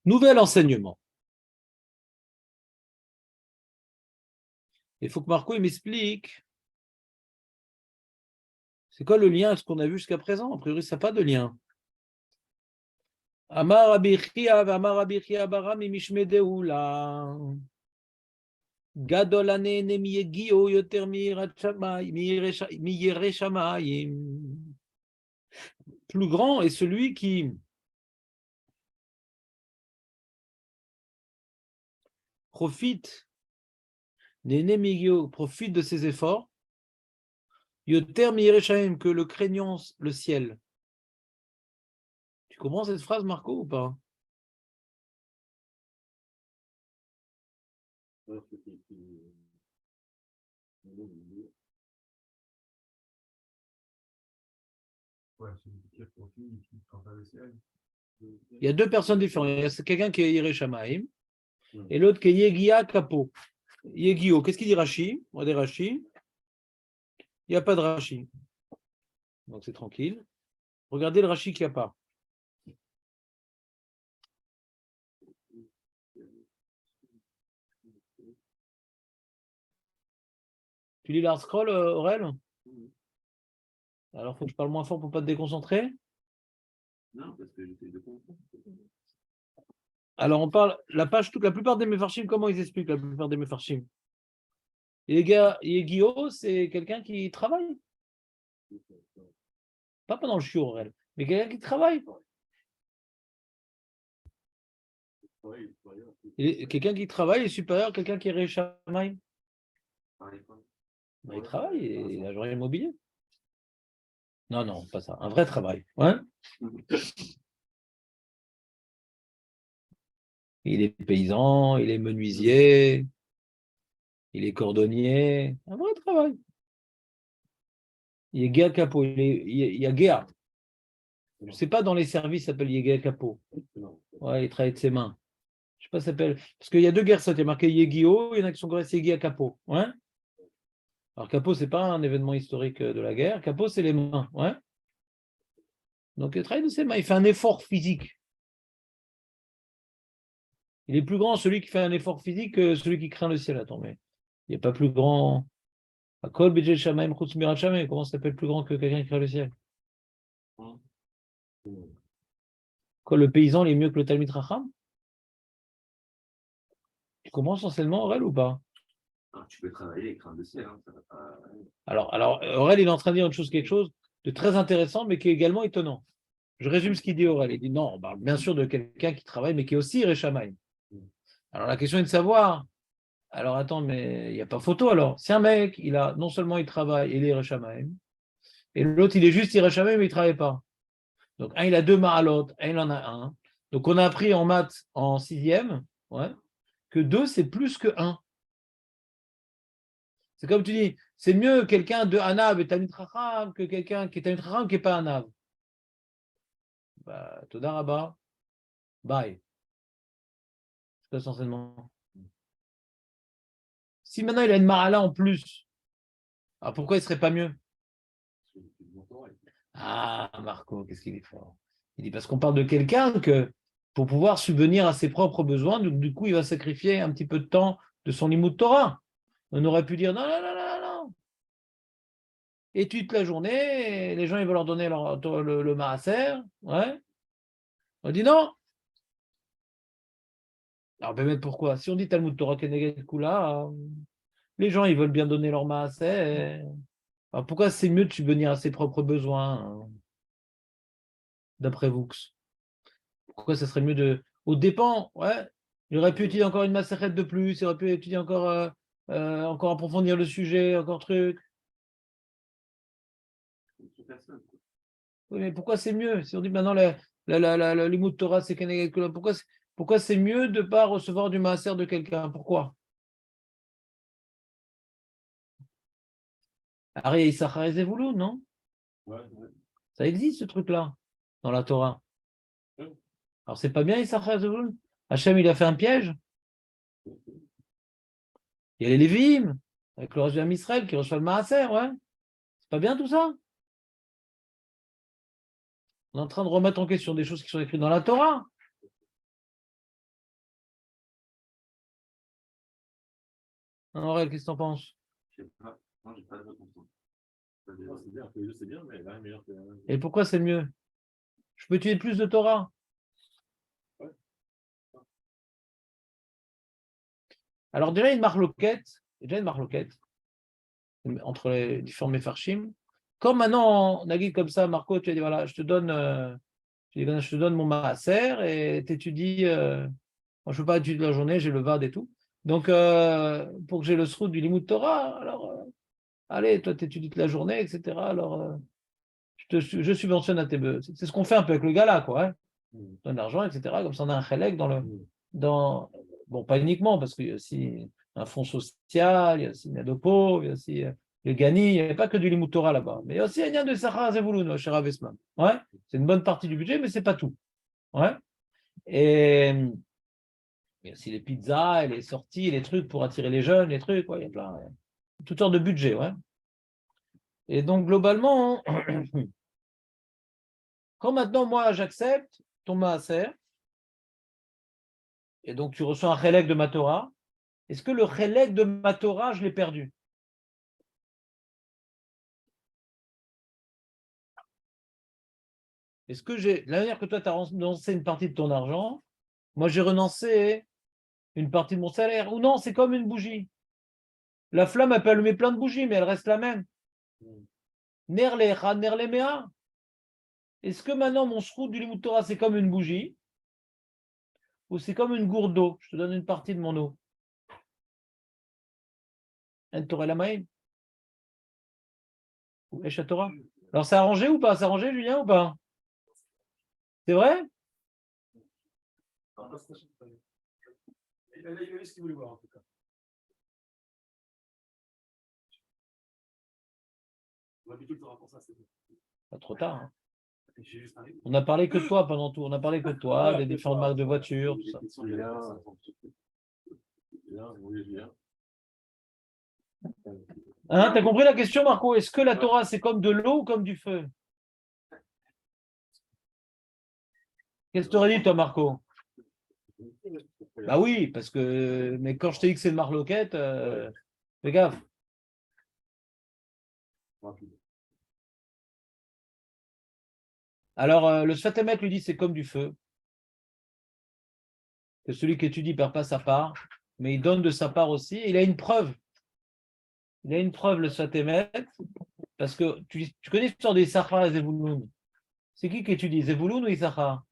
Nouvel enseignement. Il faut que Marco il m'explique. C'est quoi le lien avec ce qu'on a vu jusqu'à présent? A priori, ça n'a pas de lien. Amar Rabbi Chia bara mimishmedeula. Gadol hanehene miyegio yoter miyirat shamayim. Plus grand est celui qui profite profite de ses efforts, yoter miyirat shamayim, que le craignant le ciel. Tu comprends cette phrase, Marco, ou pas? Il y a deux personnes différentes. Il y a quelqu'un qui est Yireh Shamaim et l'autre qui est Yegia Kapo. Yegio, qu'est-ce qu'il dit Rashi? On va dire Rashi. Il n'y a pas de Rashi. Donc c'est tranquille. Regardez le Rashi qu'il n'y a pas. Tu lis l'art scroll, Aurel? Alors, il faut que je parle moins fort pour ne pas te déconcentrer. Non, parce que j'essaie de comprendre. Alors, on parle, la plupart des Mefarshim, comment ils expliquent la plupart des Mefarshim? Yegio, c'est quelqu'un qui travaille. Pas pendant le shiur, mais quelqu'un qui travaille. Quelqu'un qui travaille est supérieur à quelqu'un qui est Réchamaïm. Il travaille, il est agent immobilier. Non, non, pas ça. Un vrai travail. Ouais. Il est paysan, il est menuisier, il est cordonnier. Un vrai travail. Il est Géa Capo. Il y a Géa. Je ne sais pas, dans les services, ça s'appelle Yegea Capo. Ouais, il travaille de ses mains. Je ne sais pas, ça s'appelle. Parce qu'il y a deux guerres, ça, il y a marqué Yegio, il y en a qui sont corrects, Yegea Capo. Ouais. Alors, Capo, ce n'est pas un événement historique de la guerre. Capo, c'est les mains. Ouais. Donc, il travaille de ses mains. Il fait un effort physique. Il est plus grand, celui qui fait un effort physique, que celui qui craint le ciel. Attends, mais il n'y a pas plus grand. Akol Bidjel Shamaim Chutz Mirat Shamaim. Comment ça s'appelle plus grand que quelqu'un qui craint le ciel? Quoi, le paysan, il est mieux que le Talmid Racham? Tu comprends essentiellement, Aurel, ou pas? Alors, tu peux travailler et craindre le ciel. Hein, ça va pas... Alors, Aurel, il est en train de dire quelque chose de très intéressant, mais qui est également étonnant. Je résume ce qu'il dit, Aurel. Il dit non, on parle bien sûr de quelqu'un qui travaille, mais qui est aussi Réchamaïm. Alors, la question est de savoir. Alors, attends, mais il n'y a pas photo alors. Si un mec, non seulement il travaille, il est Réchamaïm, et l'autre, il est juste Réchamaïm, mais il ne travaille pas. Donc, un, il a deux mains à l'autre, un, il en a un. Donc, on a appris en maths en 6e, ouais, que 2, c'est plus que 1. C'est comme tu dis, c'est mieux quelqu'un de Anav et Talmid Chacham que quelqu'un qui est Talmid Chacham qui n'est pas Anav. Bah, Toda Rabba, bye. C'est essentiellement. Si maintenant il a une Mahala en plus, alors pourquoi il ne serait pas mieux? Ah, Marco, qu'est-ce qu'il est fort. Il dit parce qu'on parle de quelqu'un que pour pouvoir subvenir à ses propres besoins, du coup, il va sacrifier un petit peu de temps de son limud Torah. On aurait pu dire non, non, non, non, non. Étude la journée, les gens ils vont leur donner le maaser. Ouais. On dit non. Alors, ben, pourquoi? Si on dit Talmud Torah Keneged Kula, les gens ils veulent bien donner leur maaser. Alors, pourquoi c'est mieux de subvenir à ses propres besoins, hein, d'après vous? Pourquoi ça serait mieux de. Au dépend, ouais. Il aurait pu étudier encore une massérette de plus, il aurait pu étudier encore approfondir le sujet, encore truc. Oui, mais pourquoi c'est mieux? Si on dit maintenant le limud Torah, c'est Keneged Kula, pourquoi c'est mieux de ne pas recevoir du maaser de quelqu'un? Pourquoi? Ari Issachar et Zevulun, non? Ouais. Ça existe ce truc-là dans la Torah. Alors c'est pas bien Issachar et Zevulun? Hachem, il a fait un piège. Il y a les Lévi'im, avec le reste de Israël qui reçoit le maaser, ouais. C'est pas bien tout ça? On est en train de remettre en question des choses qui sont écrites dans la Torah. Aurel, qu'est-ce que tu en penses? Je sais pas. Non, j'ai pas de réponse. C'est bien, que les deux c'est bien, mais là, meilleur que. Et pourquoi c'est mieux? Je peux étudier plus de Torah. Ouais. Alors déjà une marloquette entre les différents mefarshim. Comme maintenant on a dit comme ça, Marco, tu as dit voilà, je te donne mon maaser et tu étudies. Moi, je ne peux pas étudier la journée, j'ai le VAD et tout. Donc, pour que j'ai le sroud du limud Torah, alors, allez, toi, tu étudies toute la journée, etc. Alors, je subventionne à tes bœufs. C'est ce qu'on fait un peu avec le gala, quoi. Hein. On donne de l'argent, etc. Comme ça, on a un chélek bon, pas uniquement, parce qu'il y a aussi un fonds social, il y a aussi une aide aux pauvres, il y a aussi le Gani, il n'y a pas que du limud Torah là-bas. Mais il y a aussi un lien de Sachar Zevulun, cher Avesman. Ouais, c'est une bonne partie du budget, mais ce n'est pas tout. Ouais. Et il y a aussi les pizzas, et les sorties, les trucs pour attirer les jeunes, les trucs, ouais, il y a plein, toutes sortes de budgets, ouais. Et donc, globalement, quand maintenant, moi, j'accepte ton maaser, et donc tu reçois un chélek de ma Torah, est-ce que le chélek de ma Torah, je l'ai perdu? est-ce que j'ai, la manière que toi, tu as renoncé une partie de ton argent, moi, j'ai renoncé une partie de mon salaire. Ou non, c'est comme une bougie. La flamme, elle peut allumer plein de bougies, mais elle reste la même. Ner lecha, ner lemea. Est-ce que maintenant, mon srout du Limud Torah, c'est comme une bougie ou c'est comme une gourde d'eau? Je te donne une partie de mon eau. Un Torah la maïm. Ou Esha Torah. Alors, c'est arrangé ou pas? C'est arrangé, Julien, ou pas? C'est vrai? Il a eu ce qu'il voulait voir, en tout cas. L'habitude de pour ça, c'est Pas trop tard. Hein. j'ai juste un livre. On n'a parlé que de toi pendant tout. On a parlé que de toi, des différentes marques de voitures, tout ça. Hein, t'as compris la question, Marco? Est-ce que la Torah, c'est comme de l'eau ou comme du feu? Qu'est-ce que tu aurais dit, toi, Marco? Bah oui, parce que. Mais quand je t'ai dit que c'est une marloquette, fais gaffe. Alors, le Sfat Emet lui dit c'est comme du feu. Que celui qui étudie ne perd pas sa part, mais il donne de sa part aussi. Il a une preuve. Il a une preuve, le Sfat Emet, parce que tu connais l'histoire des Issachar et Zevouloun. C'est qui étudie, Zevouloun ou Issachar?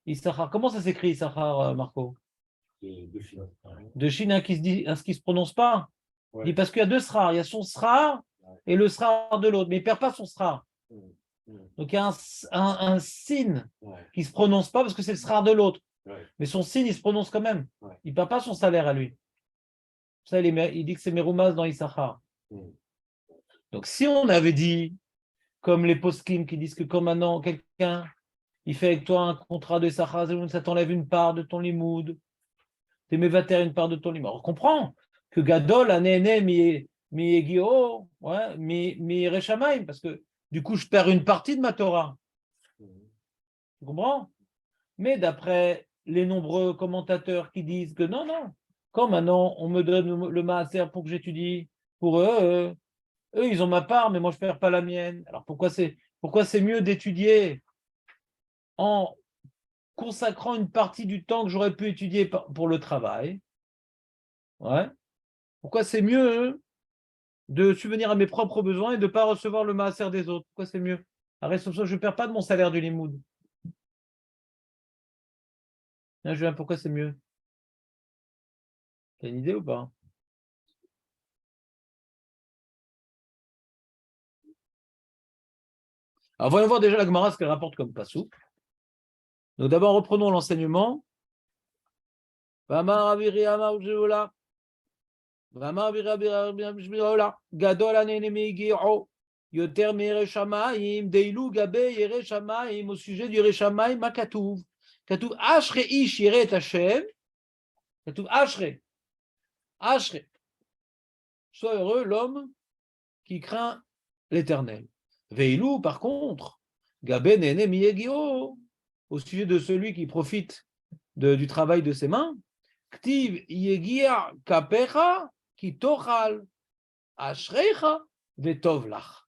Issachar. Comment ça s'écrit, Issachar, Marco? De Chine, un qui se prononce pas. Ouais. Il dit parce qu'il y a deux sras. Il y a son sra et le sra de l'autre, mais il ne perd pas son sra. Donc il y a un signe qui ne se prononce pas parce que c'est le sra de l'autre. Mais son signe, il se prononce quand même. Il ne perd pas son salaire à lui. Ça, il dit que c'est Meroumaz dans Issachar. Donc si on avait dit, comme les poskim qui disent que quand maintenant quelqu'un il fait avec toi un contrat de Issachar, ça t'enlève une part de ton limoud, t'es mévater une part de ton limoud. On comprend que Gadol, anéné, mi egio, mi reshamaim, parce que du coup, je perds une partie de ma Torah. Tu comprends? Mais d'après les nombreux commentateurs qui disent que non, quand maintenant on me donne le maaser pour que j'étudie, pour eux, ils ont ma part, mais moi je ne perds pas la mienne. Alors pourquoi c'est mieux d'étudier en consacrant une partie du temps que j'aurais pu étudier pour le travail? Ouais. Pourquoi c'est mieux de subvenir à mes propres besoins et de ne pas recevoir le maaser des autres? Pourquoi c'est mieux? Arrête, je ne perds pas de mon salaire du limoud. Julien, pourquoi c'est mieux? Tu as une idée ou pas? Alors, voyons voir déjà la Gemara ce qu'elle rapporte comme passou. Donc, d'abord, reprenons l'enseignement. Au sujet du Yereshamaim, ma katouv. Katouv Ashre ish yiret Hashem. Katouv Ashre. Ashre. Sois heureux l'homme qui craint l'Éternel. Veilou, par contre, Gabé nene miyegio. Au sujet de celui qui profite du travail de ses mains. Ktiv yegia kapecha ki tochal ashrecha vetov lach.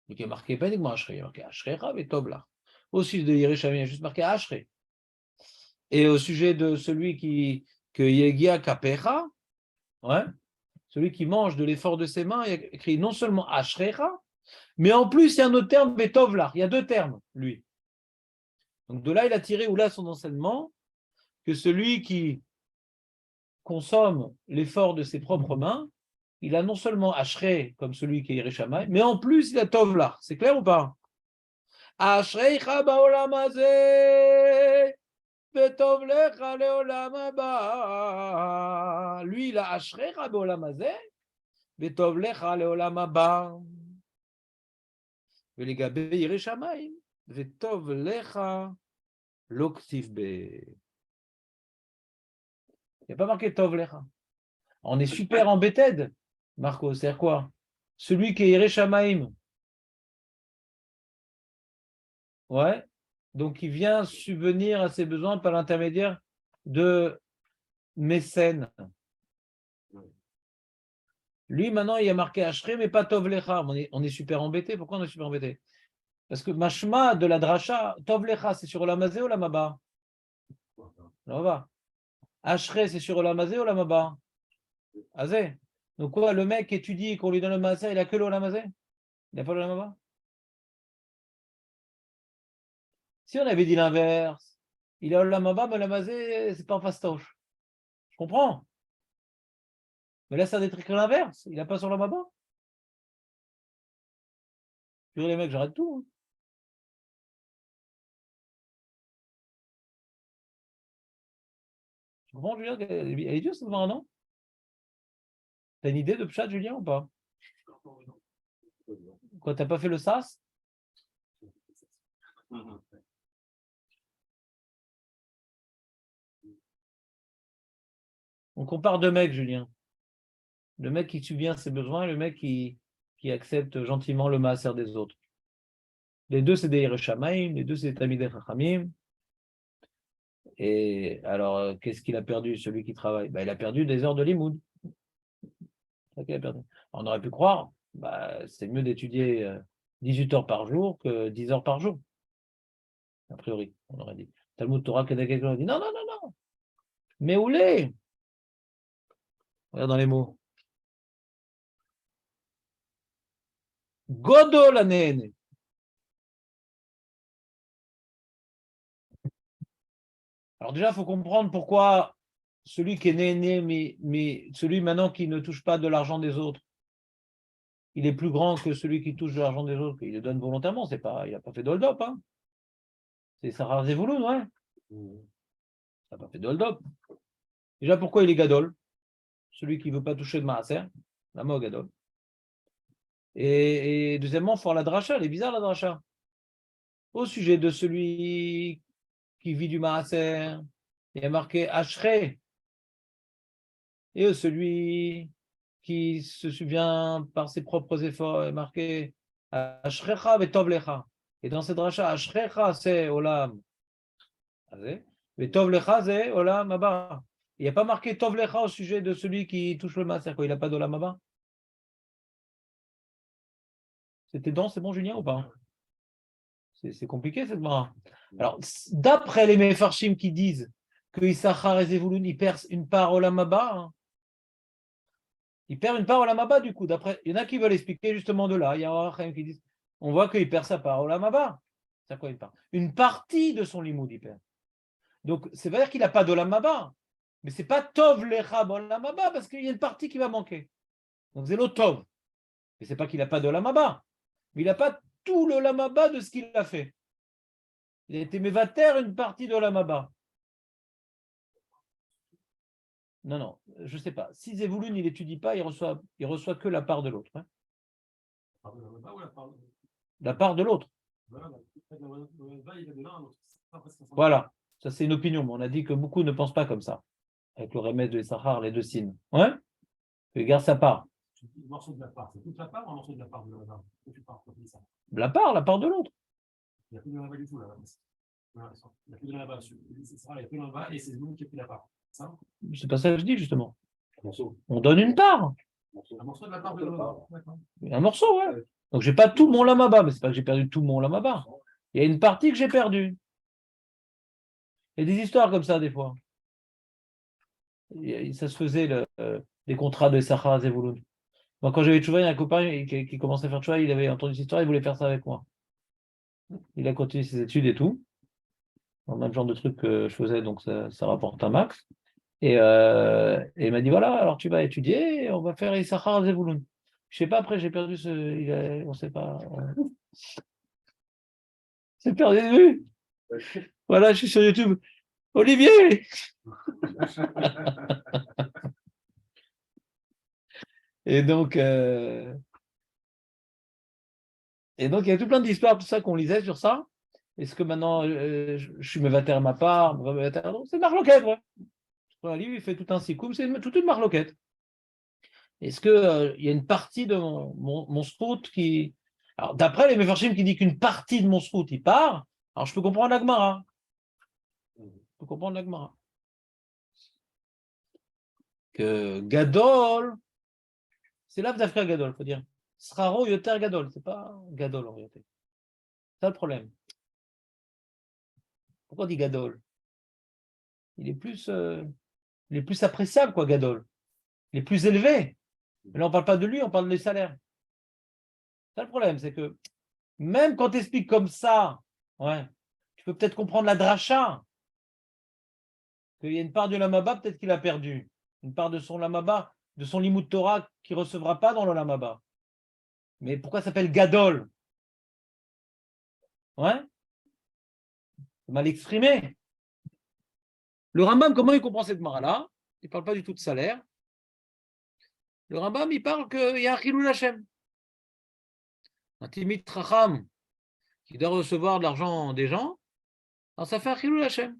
Donc il est marqué pas uniquement ashre, il est marqué ashrecha vetov lach. Au sujet de Yerushalmi, il y a juste marqué ashre. Et au sujet de celui que yegia kapecha, ouais, celui qui mange de l'effort de ses mains, il y a écrit non seulement ashrecha, mais en plus il y a un autre terme vetov lach. Il y a deux termes, lui. Donc de là, il a tiré ou là son enseignement que celui qui consomme l'effort de ses propres mains, il a non seulement Ashrei, comme celui qui est Yerushalmi, mais en plus il a Tovlar. C'est clair ou pas? Ashreicha ba'olam hazeh, vetov lecha le'olam haba. Lui, il a Ashreicha ba'olam hazeh, vetov lecha le'olam haba. Ve'legabe Yerushalmi, vetov lecha l'oktiv be. Il n'y a pas marqué Tov Lecha. On est super embêté, Marco. C'est-à-dire quoi? Celui qui est Yereshamaim. Ouais. Donc, il vient subvenir à ses besoins par l'intermédiaire de mécènes. Lui, maintenant, il y a marqué Ashrei, mais pas Tov Lecha. On est super embêté. Pourquoi on est super embêté? Parce que mashma de la dracha, tov lecha, c'est sur Olam Hazé ou Olam Haba? Olam Haba. Ashrei, c'est sur Olam Hazé ou Olam Haba? Hazé. Donc quoi, le mec étudie qu'on lui donne le maaser, il a que l'Olam Hazé? Il n'a pas l'Olam Haba? Si on avait dit l'inverse, il a Olam Haba, mais Olam Hazé, c'est pas en fastoche. Je comprends. Mais là, ça doit être écrit l'inverse. Il n'a pas sur Olam Haba. Purée, les mecs, j'arrête tout. Tu comprends, Julien? Elle est dure, cette marre, non? T'as une idée de Pshat, Julien, ou pas? Quoi, t'as pas fait le sas? On compare deux mecs, Julien. Le mec qui subvient à ses besoins et le mec qui accepte gentiment le maaser des autres. Les deux, c'est des Yerushalayim, les deux, c'est des Talmidei Chachamim. Et alors, qu'est-ce qu'il a perdu, celui qui travaille? Il a perdu des heures de limoud. C'est ça qu'il a perdu. On aurait pu croire, c'est mieux d'étudier 18 heures par jour que 10 heures par jour. A priori, on aurait dit. Talmud Torah, quelqu'un a dit non, non, non, non. Mais où l'est? Regarde dans les mots. Godol anene. Alors déjà, il faut comprendre pourquoi celui qui est né, mais celui maintenant qui ne touche pas de l'argent des autres, il est plus grand que celui qui touche de l'argent des autres. Il le donne volontairement, c'est pas, il n'a pas fait d'hold-up. Hein. C'est Sarah Zevouloun, ouais. Il n'a pas fait d'hold-up. Déjà, pourquoi il est gadol? Celui qui ne veut pas toucher de maaser, la mot gadol. Et deuxièmement, il faut la dracha, elle est bizarre la dracha. Au sujet de celui qui vit du maaser, il y a marqué Ashrei. Et celui qui se souvient par ses propres efforts est marqué Ashrecha vetov lecha. Et dans cette dracha, Ashrecha c'est Olam Hazé, vetov lecha c'est Olam Haba. Il n'y a pas marqué Tov lecha au sujet de celui qui touche le maaser, quoi. Il n'a pas d'Olam Haba. C'était dans, c'est bon, Julien, ou pas? C'est compliqué cette mara. Alors, d'après les Mefarshim qui disent que Issachar et Zevulun, ils perdent une part Olam Haba, hein. Il perd une part au Lamaba, du coup. D'après, il y en a qui veulent expliquer justement de là. Il y a un qui disent on voit qu'il perd sa part au Lamaba. C'est quoi une part? Une partie de son limoud, il perd. Donc, c'est pas dire qu'il n'a pas de Lamaba. Mais ce n'est pas Tov Lecha au Lamaba parce qu'il y a une partie qui va manquer. Donc, c'est l'autre Tov. Mais ce n'est pas qu'il n'a pas de Lamaba. Mais il n'a pas tout le Lamaba de ce qu'il a fait. Il a été mévater une partie de Lamaba. Non, non, je ne sais pas. Si Zevulun, il n'étudie pas, il reçoit que la part de l'autre. Hein. La part de l'autre. Voilà, ça c'est une opinion, mais on a dit que beaucoup ne pensent pas comme ça. Avec le remède de Issachar, les deux signes. Ouais. Il garde sa part. Le morceau de la part, c'est toute la part ou un morceau de la part de la part? La part de l'autre. Il n'y a plus de là-bas du tout, là. Il n'y a plus de là-bas. Il n'y a plus de là-bas et c'est nous qui a pris la part. C'est pas ça que je dis, justement. On donne une part. Un morceau de la part de là-bas. Un morceau, ouais. Donc, j'ai pas tout mon lamaba, mais c'est pas que j'ai perdu tout mon lamaba. Il y a une partie que j'ai perdue. Il y a des histoires comme ça, des fois. Ça se faisait, les contrats de Issachar Zevulun. Moi, quand j'avais tchouva, il y a un copain qui commençait à faire tchouva, il avait entendu cette histoire, il voulait faire ça avec moi. Il a continué ses études et tout. Dans le même genre de truc que je faisais, donc ça rapporte un max. Et il m'a dit voilà, alors tu vas étudier, et on va faire Issachar Zevulun. Je sais pas, après j'ai perdu on ne sait pas. C'est perdu de vue. Voilà, je suis sur YouTube. Olivier. Et donc, il y a tout plein d'histoires, tout ça qu'on lisait sur ça. Est-ce que maintenant je suis mévater à ma part? C'est une marloquette, ouais. Un livre, il fait tout un sikoum, c'est toute une marloquette. Est-ce qu'il y a une partie de mon scout qui. Alors, d'après les Mefarshim qui dit qu'une partie de mon scout, il part, alors je peux comprendre l'Agmara. Je peux comprendre l'Agmara. Que Gadol, c'est là d'Afrique Gadol, il faut dire. Sraro Yoter Gadol, c'est pas Gadol en réalité. ça le problème. Pourquoi on dit Gadol? Il est plus appréciable, quoi, Gadol. Il est plus élevé. Mais là, on ne parle pas de lui, on parle des salaires. Ça le problème, c'est que même quand tu expliques comme ça, ouais, tu peux peut-être comprendre la dracha, qu'il y a une part du lamaba, peut-être qu'il a perdu. Une part de son lamaba, de son limud Torah qu'il ne recevra pas dans le lamaba. Mais pourquoi ça s'appelle Gadol? Ouais, c'est mal exprimé. Le Rambam, comment il comprend cette mara-là? Il ne parle pas du tout de salaire. Le Rambam, il parle qu'il y a un Chilul Hashem. Un timide Chacham qui doit recevoir de l'argent des gens, alors ça fait un Chilul Hashem.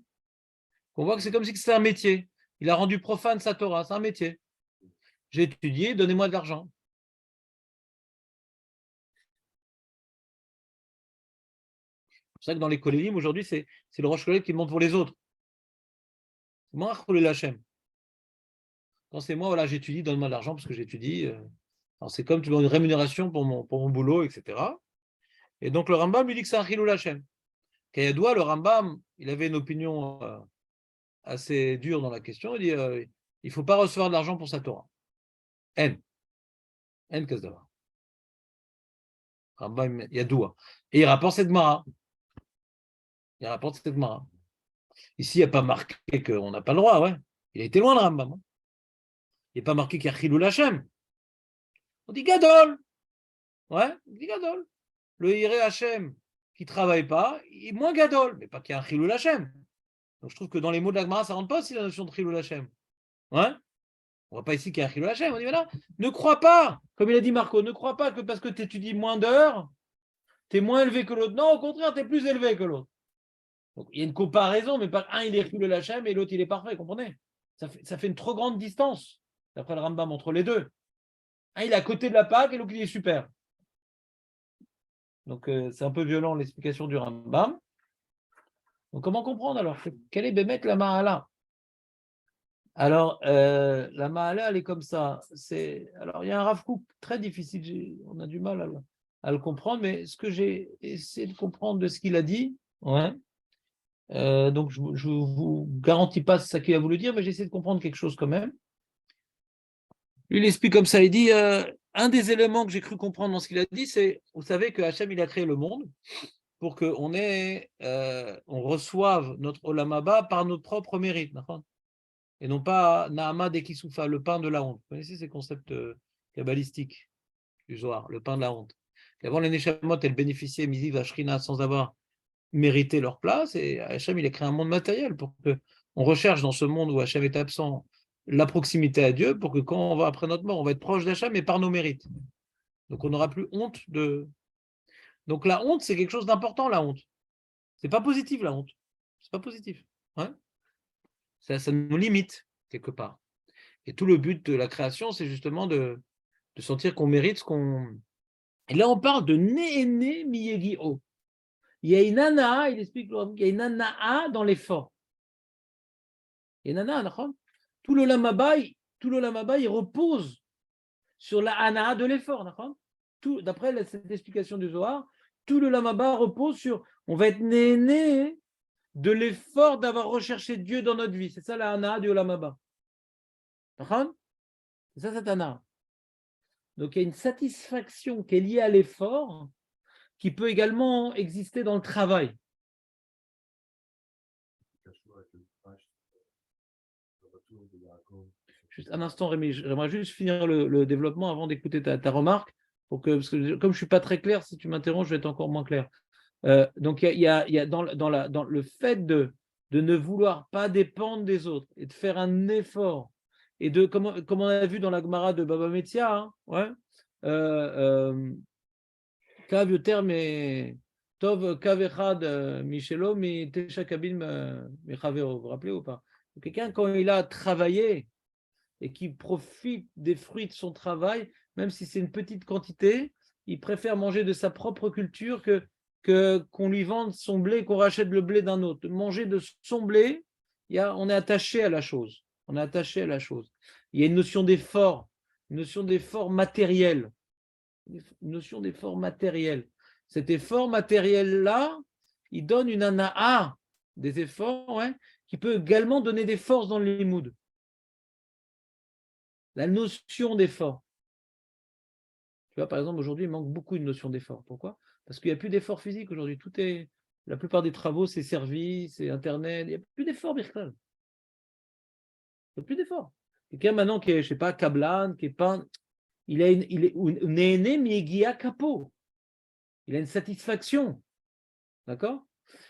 On voit que c'est comme si c'était un métier. Il a rendu profane sa Torah, c'est un métier. J'ai étudié, donnez-moi de l'argent. C'est pour ça que dans les Kolélim, aujourd'hui, c'est le Rosh Kollel qui monte pour les autres. C'est moi, Chilul Hashem. Quand c'est moi, voilà, j'étudie, donne-moi de l'argent parce que j'étudie. Alors c'est comme tu veux une rémunération pour mon boulot, etc. Et donc le Rambam lui dit que c'est un Chilul Hashem. Kayadoua, le Rambam, il avait une opinion assez dure dans la question. Il dit il ne faut pas recevoir de l'argent pour sa Torah. En Kazdava. Rambam Yadoua. Et il rapporte cette Mara. Ici, il n'y a pas marqué qu'on n'a pas le droit, ouais. Il a été loin le Rambam. Il n'est pas marqué qu'il y a Chilul Hashem. On dit Gadol. Ouais, on dit Gadol. Le Hiré Hashem qui ne travaille pas, il est moins Gadol, mais pas qu'il y a un Chilul Hashem. Donc je trouve que dans les mots de la Gemara, ça ne rentre pas aussi la notion de Chilul Hashem. Ouais. On ne voit pas ici qu'il y a un Chilul Hashem. On dit voilà, ne crois pas, comme il a dit Marco, ne crois pas que parce que tu étudies moins d'heures, tu es moins élevé que l'autre. Non, au contraire, tu es plus élevé que l'autre. Donc il y a une comparaison, mais pas un il est Chilul Hashem et l'autre il est parfait, comprenez? Ça fait une trop grande distance, d'après le Rambam, entre les deux. Un il est à côté de la Pâque et l'autre il est super. Donc c'est un peu violent l'explication du Rambam. Donc comment comprendre alors? Quel est Bémet la Mahala? Alors la Mahala elle est comme ça. Alors il y a un Rav Kook très difficile, on a du mal à le comprendre, mais ce que j'ai essayé de comprendre de ce qu'il a dit, ouais. Donc je ne vous garantis pas ce qu'il a voulu dire, mais j'ai essayé de comprendre quelque chose quand même. Lui, il explique comme ça, il dit, un des éléments que j'ai cru comprendre dans ce qu'il a dit, c'est, vous savez que Hachem, il a créé le monde pour qu'on on reçoive notre Olam Haba par notre propre mérite, et non pas Nahama Dekisoufa, le pain de la honte. Vous connaissez ces concepts kabbalistiques du Zohar, le pain de la honte. Et avant, les Neshamot, elles bénéficiaient, Miziv, Ashrina, sans avoir mérité leur place, et Hachem, il a créé un monde matériel pour qu'on recherche dans ce monde où Hachem est absent la proximité à Dieu, pour que quand on va après notre mort, on va être proche d'Hachem, mais par nos mérites. Donc on n'aura plus honte de... Donc la honte, c'est quelque chose d'important, la honte. C'est pas positif, la honte. C'est pas positif. Hein, ça nous limite, quelque part. Et tout le but de la création, c'est justement de sentir qu'on mérite ce qu'on... Et là, on parle de Néhéné Miyegi-O. Il y a une anaa, il explique, il y a une anaa dans l'effort. Il y a une anaa, d'accord ? Tout le lamaba, il repose sur la anaa de l'effort, d'accord ? D'après cette explication du Zohar, tout le lamaba repose sur, on va être né de l'effort d'avoir recherché Dieu dans notre vie. C'est ça la anaa du lamaba. D'accord ? C'est ça cette anaa. Donc il y a une satisfaction qui est liée à l'effort, qui peut également exister dans le travail. Juste un instant, Rémi, j'aimerais juste finir le développement avant d'écouter ta remarque, parce que comme je ne suis pas très clair, si tu m'interromps, je vais être encore moins clair. Donc, il y a dans le fait de ne vouloir pas dépendre des autres et de faire un effort, et de, comme on a vu dans la Gemara de Baba Metzia, hein, ouais, Kav yoter me tov kav echad mishelo mi tesha kabin mechavero. Vous vous rappelez ou pas? Quelqu'un, quand il a travaillé et qui profite des fruits de son travail, même si c'est une petite quantité, il préfère manger de sa propre culture qu'on lui vende son blé, qu'on rachète le blé d'un autre. Manger de son blé, on est attaché à la chose. On est attaché à la chose. Il y a une notion d'effort matériel. Une notion d'effort matériel. cet effort matériel-là, il donne une ana'a, des efforts, ouais, qui peut également donner des forces dans le limoud. La notion d'effort. Tu vois, par exemple, aujourd'hui, il manque beaucoup une notion d'effort. Pourquoi? Parce qu'il n'y a plus d'effort physique aujourd'hui. La plupart des travaux, c'est service, c'est Internet. Il n'y a plus d'effort, Birkal. Il n'y a plus d'effort. Quelqu'un maintenant qui est, je ne sais pas, Kablan, qui est pas. Il est Néné Miegia Kapo. Il a une satisfaction. D'accord?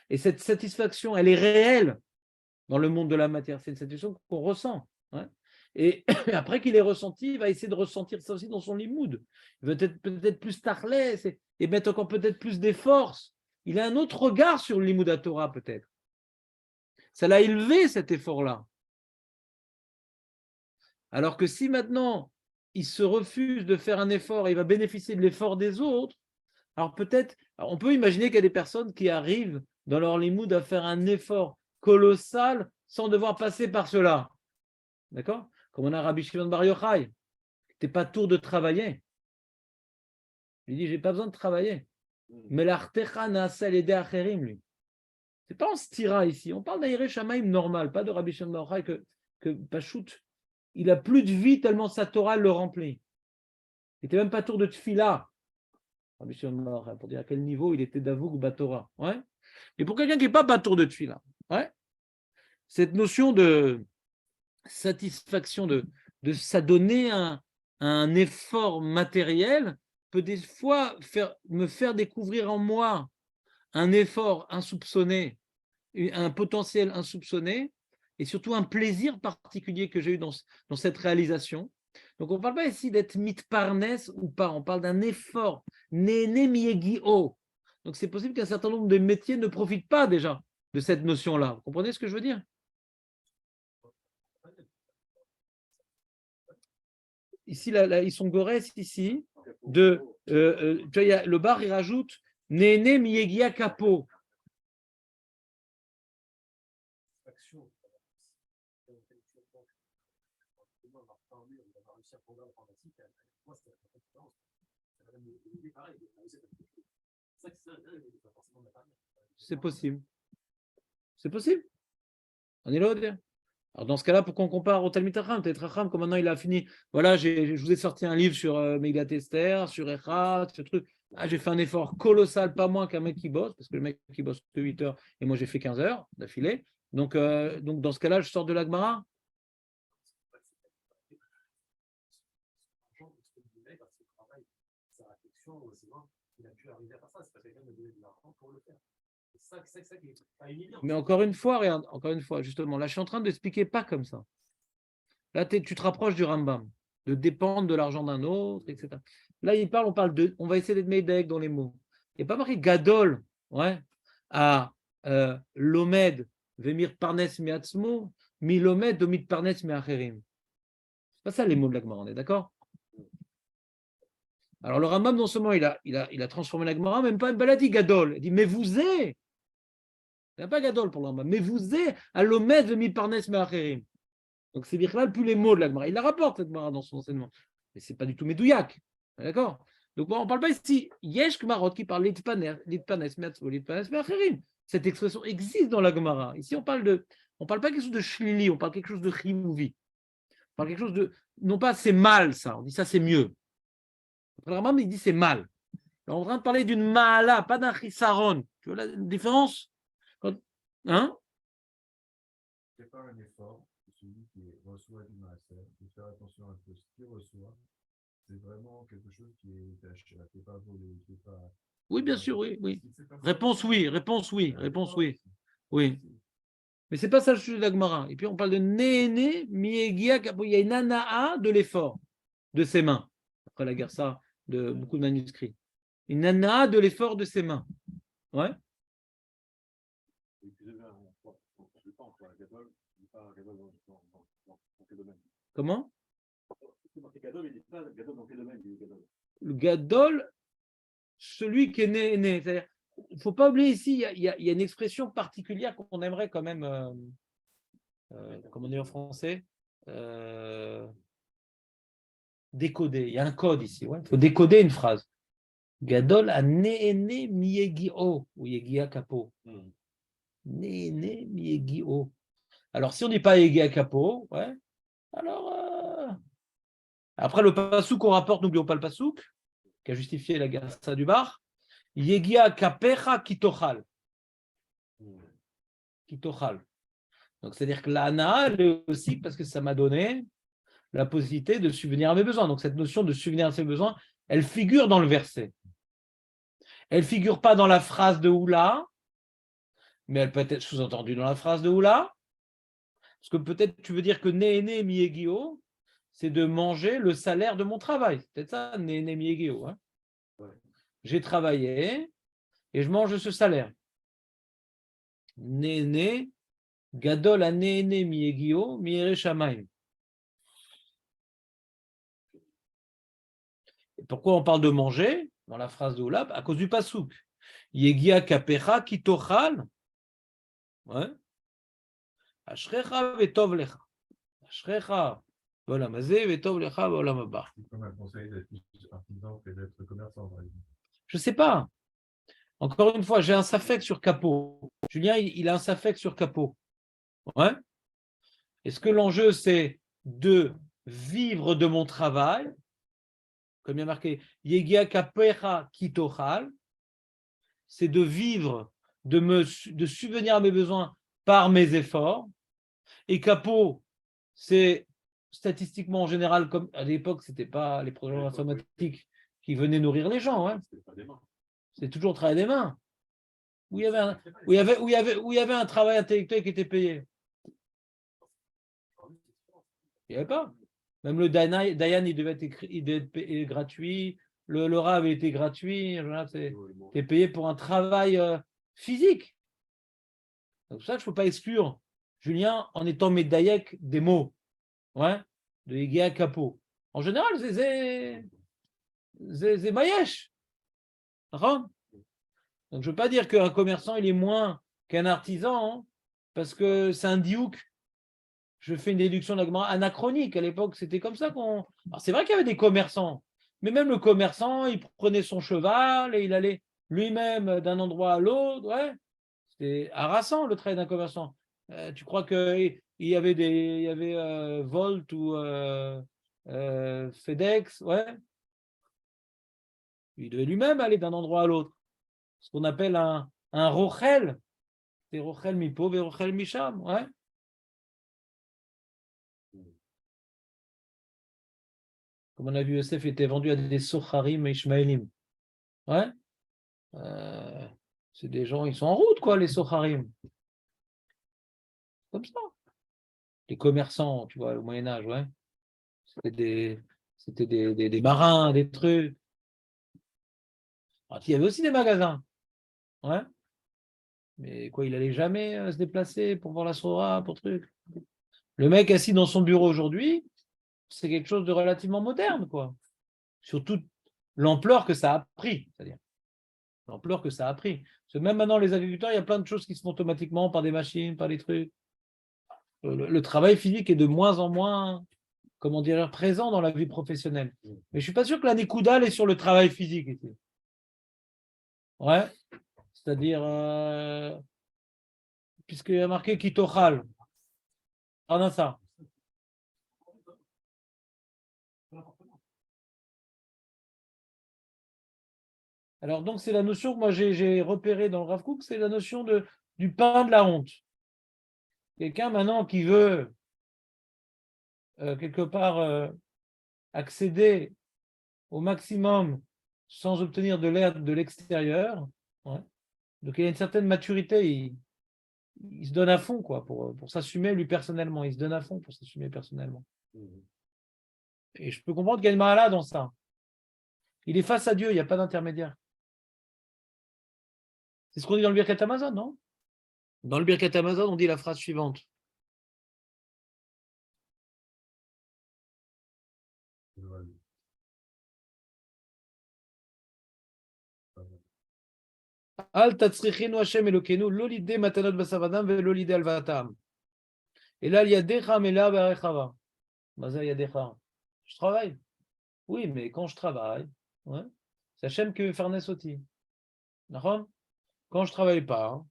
Et cette satisfaction, elle est réelle dans le monde de la matière. C'est une satisfaction qu'on ressent. Ouais. Et après qu'il ait ressenti, il va essayer de ressentir ça aussi dans son limoud. Il va peut-être plus tarlès et mettre encore peut-être plus d'efforts. Il a un autre regard sur le limoud à Torah, peut-être. Ça l'a élevé, cet effort-là. Alors que si maintenant, il se refuse de faire un effort et il va bénéficier de l'effort des autres, alors peut-être, on peut imaginer qu'il y a des personnes qui arrivent dans leur limoud à faire un effort colossal sans devoir passer par cela. D'accord? Comme on a Rabbi Shimon Bar Yochai, t'es pas tour de travailler. Il dit, j'ai pas besoin de travailler. Mais l'artecha nasa l'aider acherim, lui. C'est pas en stira ici. On parle d'Aïré Shamaim normal, pas de Rabbi Shimon Bar Yochai que Pachout, il a plus de vie tellement sa Torah le remplit. Il n'était même pas tour de tfila. Rabbi Shimon Bar Yochai, pour dire à quel niveau il était d'avouk Batora. Ouais. Et pour quelqu'un qui n'est pas tour de tfila, ouais. Cette notion de satisfaction, de s'adonner un effort matériel peut des fois me faire découvrir en moi un effort insoupçonné, un potentiel insoupçonné, et surtout un plaisir particulier que j'ai eu dans cette réalisation. Donc on ne parle pas ici d'être mitparnes ou pas, on parle d'un effort, néné miegio. Donc c'est possible qu'un certain nombre de métiers ne profitent pas déjà de cette notion-là. Vous comprenez ce que je veux dire? Ici, ils sont gorès ici. Tu vois, le bar, il rajoute Néné Miegia Kapo. C'est possible. C'est possible. On est là. Alors dans ce cas-là, pourquoi on compare au Talmid Chacham? Talmid Chacham, comme maintenant il a fini, voilà, je vous ai sorti un livre sur Megillat Esther, sur Echad, ce truc. Ah, j'ai fait un effort colossal, pas moins qu'un mec qui bosse, parce que le mec qui bosse que 8 heures, et moi j'ai fait 15 heures d'affilée. Donc dans ce cas-là, je sors de la Gemara. Mais encore une fois, regarde, encore une fois, justement, là je suis en train de t'expliquer pas comme ça. Là, tu te rapproches du Rambam, de dépendre de l'argent d'un autre, etc. Là, on va essayer d'être médèque dans les mots. Il n'y a pas marqué Gadol, ouais, à Lomed, Vemir Parnes Meatzmo, Mi Lomed, Domit Parnes Meacherim. C'est pas ça les mots de la Gemara, on est d'accord? Alors le Rambam, non seulement il a transformé la Gemara, même pas une balade, Gadol. Il dit, mais vous êtes, il n'y a pas Gadol pour le Rambam, mais vous êtes à Lomed, Vemir Parnes Meacherim. Donc c'est Birklal plus les mots de la Gemara. Il la rapporte cette Gemara dans son enseignement. Mais ce n'est pas du tout Medouyak. D'accord? Donc bon, on ne parle pas ici. Yesh Gmarot qui parle l'itpanes me'atzmo, l'itpanes me'acherim. Cette expression existe dans la Gemara. Ici, on parle pas quelque chose de shlili, on parle quelque chose de chimouvi. On parle quelque chose de, non pas c'est mal ça, on dit ça c'est mieux. Le Rambam il dit c'est mal. Alors, on est en train de parler d'une ma'ala, pas d'un chisaron. Tu vois la différence? Hein? C'est pas un effort. Celui qui reçoit du maaser, de faire attention à ce qu'il reçoit, c'est vraiment quelque chose qui est acheté, qui n'est pas volé, qui n'est pas. Oui, bien sûr, oui, oui. Réponse oui, réponse oui, réponse oui. Oui. Mais ce n'est pas ça le sujet de la Gemara. Et puis on parle de Néné, Miegia, il y a une ana'a de l'effort de ses mains. Après la guerre, ça, de beaucoup de manuscrits. Une ana'a de l'effort de ses mains. Ouais. Comment? Le gadol, celui qui est né. C'est-à-dire, il ne faut pas oublier ici, il y a une expression particulière qu'on aimerait quand même, comme on dit en français, décoder. Il y a un code ici. Ouais. Il faut décoder une phrase. Gadol a Nehene Miegio, ou Yegia Kapo. Nehene Miegio. Alors, si on n'est pas Yegia Kapo, ouais, alors. Après, le pasouk qu'on rapporte, n'oublions pas le pasouk, qui a justifié la Gersa du bar. Yegia Kapecha Kitochal. Kitochal. Donc, c'est-à-dire que l'ana, elle est aussi parce que ça m'a donné la possibilité de subvenir à mes besoins. Donc, cette notion de subvenir à ses besoins, elle figure dans le verset. Elle ne figure pas dans la phrase de Oula, mais elle peut être sous-entendue dans la phrase de Oula. Parce que peut-être tu veux dire que Nehene Miegio, c'est de manger le salaire de mon travail. C'est peut-être ça, Nehene Miegio. Hein. J'ai travaillé et je mange ce salaire. Nehene, Gadol a Nehene Miegio, Miere Shamaim. Pourquoi on parle de manger dans la phrase de Oula? À cause du pasouk. Yegia kapecha kitochal. Ouais. Ashrecha vetov lecha. Ashrecha volam hazeh vetov lecha volam haba. C'est comme un conseil d'être plus artisan que d'être commerçant, par exemple. Je ne sais pas. Encore une fois, j'ai un safek sur capot. Julien, il a un safek sur capot. Ouais. Est-ce que l'enjeu, c'est de vivre de mon travail, comme il y a marqué, Yegia kapecha kitochal, c'est de vivre, de subvenir à mes besoins par mes efforts. Et capot, c'est statistiquement en général, comme à l'époque, ce n'était pas les programmes informatiques qui venaient nourrir les gens. Hein. C'est toujours le travail des mains. Où il y avait un travail intellectuel qui était payé. Il n'y avait pas. Même le Dayan, il devait être payé gratuit. Le Rav était gratuit. C'est payé pour un travail physique. C'est pour ça que je ne peux pas exclure Julien en étant médaillec des mots. Ouais, de Yégia Capot. En général, c'est Mayesh. Donc, je ne veux pas dire qu'un commerçant, il est moins qu'un artisan, hein, parce que c'est un diouk. Je fais une déduction anachronique. À l'époque, c'était comme ça qu'on. Alors, c'est vrai qu'il y avait des commerçants, mais même le commerçant, il prenait son cheval et il allait lui-même d'un endroit à l'autre. Ouais. C'était harassant le travail d'un commerçant. Tu crois qu'il y avait Volt ou FedEx, ouais. Il devait lui-même aller d'un endroit à l'autre. Ce qu'on appelle un rochel. C'est rochel mipo et rochel misham, ouais. Comme on a vu, Yosef était vendu à des socharim et ishmaélim. Ouais. C'est des gens, ils sont en route, quoi, les socharim. Comme ça. Les commerçants, tu vois, au Moyen-Âge, ouais. C'était des marins, des trucs. Alors, il y avait aussi des magasins. Ouais. Mais quoi, il allait jamais se déplacer pour voir la Sora, pour truc. Le mec assis dans son bureau aujourd'hui, c'est quelque chose de relativement moderne, quoi. Surtout l'ampleur que ça a pris, c'est-à-dire l'ampleur que ça a pris. Parce que même maintenant, les agriculteurs, il y a plein de choses qui se font automatiquement par des machines, par des trucs. Le travail physique est de moins en moins, comment dire, présent dans la vie professionnelle. Mais je ne suis pas sûr que la Nikoudal est sur le travail physique ici. Ouais. C'est-à-dire, puisqu'il y a marqué Kitochal. Ah, ça. Alors, donc, c'est la notion que moi j'ai repérée dans le Rav Kook, c'est la notion du pain de la honte. Quelqu'un maintenant qui veut, quelque part, accéder au maximum sans obtenir de l'aide de l'extérieur, ouais. Donc il a une certaine maturité, il se donne à fond quoi, pour s'assumer lui personnellement, il se donne à fond pour s'assumer personnellement. Et je peux comprendre qu'il y a une mahala dans ça. Il est face à Dieu, il n'y a pas d'intermédiaire. C'est ce qu'on dit dans le Birkat Amazon, non? Dans le Birkat Amazon, on dit la phrase suivante. Al tatzrichenu Hashem Elokeinu lo lidé matanot basavadam velo lidé alvatam. Et là, il y a decha mela berechava. Maza yadecha. Je travaille. Oui, mais quand je travaille, ouais, C'est Hachem qui veut faire Nesoti. D'accord? Quand je ne travaille pas, hein.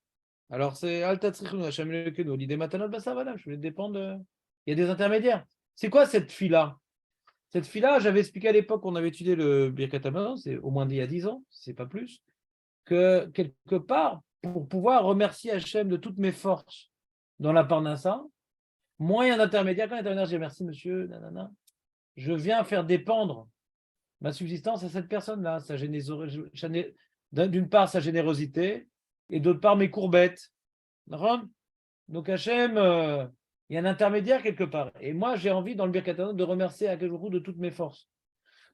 Alors c'est Alta Tzrichunu, Hachem Elekenu, l'idée matanot basavadam, je vais dépendre. Il y a des intermédiaires. C'est quoi cette fille-là? Cette fille-là, j'avais expliqué à l'époque, on avait étudié le Birkat Hamazon, c'est au moins il y a 10 ans, si c'est pas plus, que quelque part, pour pouvoir remercier Hachem de toutes mes forces dans la Parnassa, moi, il y a un intermédiaire. Quand l'intermédiaire, je dis merci monsieur, nanana, je viens faire dépendre ma subsistance à cette personne-là, d'une part sa générosité et d'autre part mes courbettes. Donc Hachem, il y a un intermédiaire quelque part. Et moi, j'ai envie dans le Birkat Hamazon de remercier Akadosh de toutes mes forces.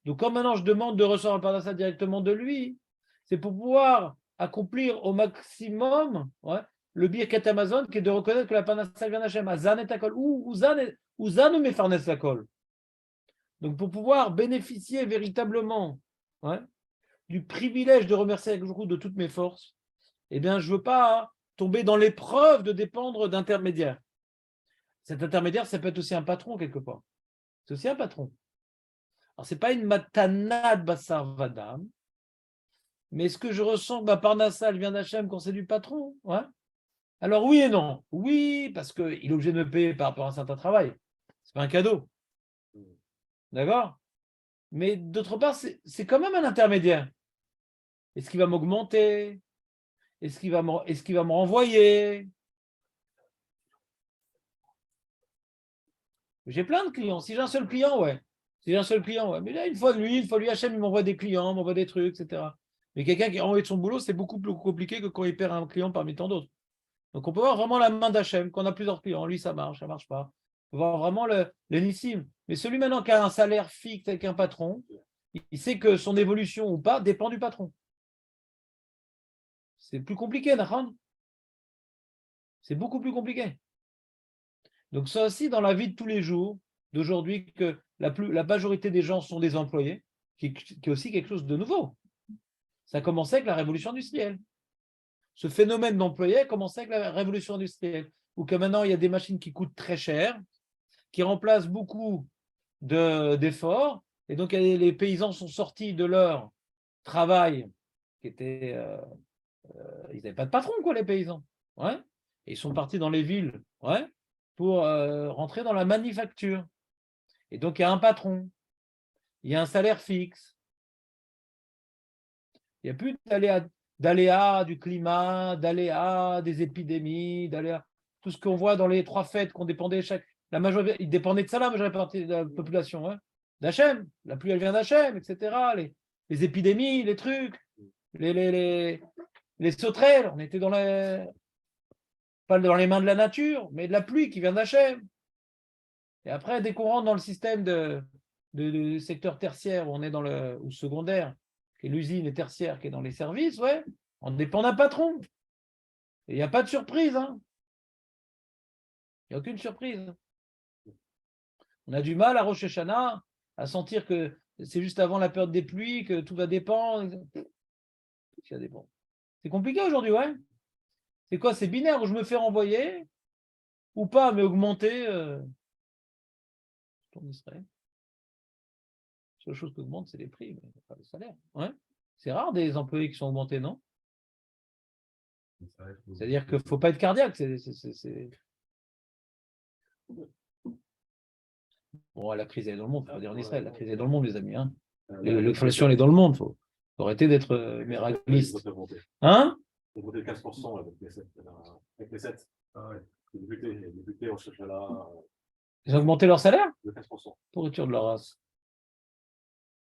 Donc quand maintenant je demande de recevoir un Parnassa directement de lui, c'est pour pouvoir accomplir au maximum le Birkat Hamazon qui est de reconnaître que la Parnassa vient d'Hachem. Azan et Akol, ou Zan ou Mefarnes Lakol. Donc pour pouvoir bénéficier véritablement du privilège de remercier Akadosh de toutes mes forces, eh bien je ne veux pas tomber dans l'épreuve de dépendre d'intermédiaires. Cet intermédiaire, ça peut être aussi un patron quelque part. C'est aussi un patron. Alors, ce n'est pas une matanade bassar vadam, mais est-ce que je ressens que ma parnassa vient d'Hachem quand c'est du patron? Alors oui et non. Oui, parce qu'il est obligé de me payer par rapport à un certain travail. Ce n'est pas un cadeau. D'accord? Mais d'autre part, c'est quand même un intermédiaire. Est-ce qu'il va m'augmenter? Est-ce qu'il va me renvoyer? J'ai plein de clients. Si j'ai un seul client, ouais. Si j'ai un seul client, ouais. Mais là, une fois lui, Hachem, il m'envoie des clients, m'envoie des trucs, etc. Mais quelqu'un qui a envie de son boulot, c'est beaucoup plus compliqué que quand il perd un client parmi tant d'autres. Donc, on peut voir vraiment la main d'Hachem, quand on a plusieurs clients. Lui, ça marche pas. On peut voir vraiment le nissim. Mais celui maintenant qui a un salaire fixe avec un patron, il sait que son évolution ou pas dépend du patron. C'est plus compliqué, Nachan. C'est beaucoup plus compliqué. Donc, ça aussi, dans la vie de tous les jours, d'aujourd'hui, que la majorité des gens sont des employés, qui est aussi quelque chose de nouveau. Ça a commencé avec la révolution industrielle. Ce phénomène d'employé a commencé avec la révolution industrielle, où que maintenant, il y a des machines qui coûtent très cher, qui remplacent beaucoup d'efforts, et donc les paysans sont sortis de leur travail, qui était... ils n'avaient pas de patron, quoi, les paysans. Et ils sont partis dans les villes pour rentrer dans la manufacture. Et donc, il y a un patron, il y a un salaire fixe. Il n'y a plus d'aléas du climat, d'aléas des épidémies, d'aléas, tout ce qu'on voit dans les 3 fêtes qu'on dépendait la majorité, ils dépendaient de ça, la majorité partie de la population, d'Hachem. La pluie, elle vient d'Hachem, etc. Les épidémies, les trucs, les sauterelles, on était pas dans les mains de la nature, mais de la pluie qui vient d'Hachem. Et après, dès qu'on rentre dans le système de secteur tertiaire, où on est ou secondaire, qui est l'usine et tertiaire, qui est dans les services, on dépend d'un patron. Et il n'y a pas de surprise. Il n'y a aucune surprise. On a du mal à Rosh Hashanah à sentir que c'est juste avant la période des pluies, que tout va dépendre. C'est compliqué aujourd'hui, C'est quoi? C'est binaire où je me fais renvoyer ou pas, mais augmenter. En Israël. La seule chose qui augmente, c'est les prix, mais pas le salaire. C'est rare des employés qui sont augmentés, non? C'est-à-dire qu'il ne faut pas être cardiaque. Bon, la crise est dans le monde, il faut dire en Israël. La crise est dans le monde, les amis. L'inflation est dans le monde. Il faut arrêter d'être miraculiste. Ils ont voté 15% avec les 7. Les députés, on cherche là. Ils ont augmenté leur salaire? De 15%. Pourriture de leur race.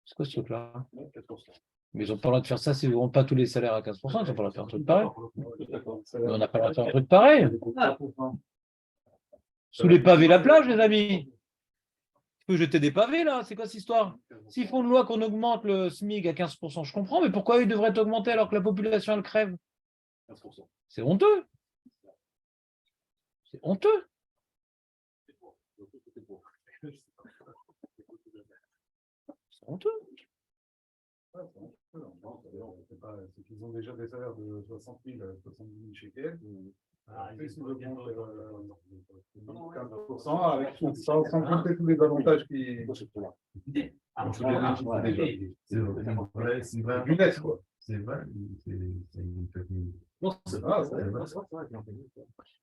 C'est quoi ce truc-là? 15%. Mais ils n'ont pas le droit de faire ça s'ils n'auront pas tous les salaires à 15%, ils n'ont pas le droit de faire un truc pareil. Mais on n'a pas le droit de faire un truc pareil. Sous les pavés, la plage, les amis. Tu peux jeter des pavés, là. C'est quoi cette histoire? S'ils font une loi qu'on augmente le SMIC à 15%, je comprends, mais pourquoi ils devraient augmenter alors que la population, elle crève? 15%. C'est honteux. C'est honteux. C'est honteux. C'est qu'ils ont déjà des salaires de 60 000 à 70 000 shekels. Après, si je compte 15% avec sans compter tous les avantages qui. C'est vrai. Du net, quoi. C'est vrai. Non, c'est Ah, vrai.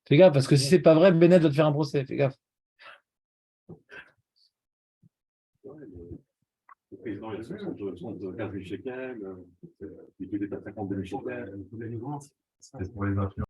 Fais gaffe, parce que si c'est pas vrai, Bennett va te faire un procès. Fais gaffe. Le président, il a 75 000 shekels, il peut être à 52 000 shekels. C'est pour les influences.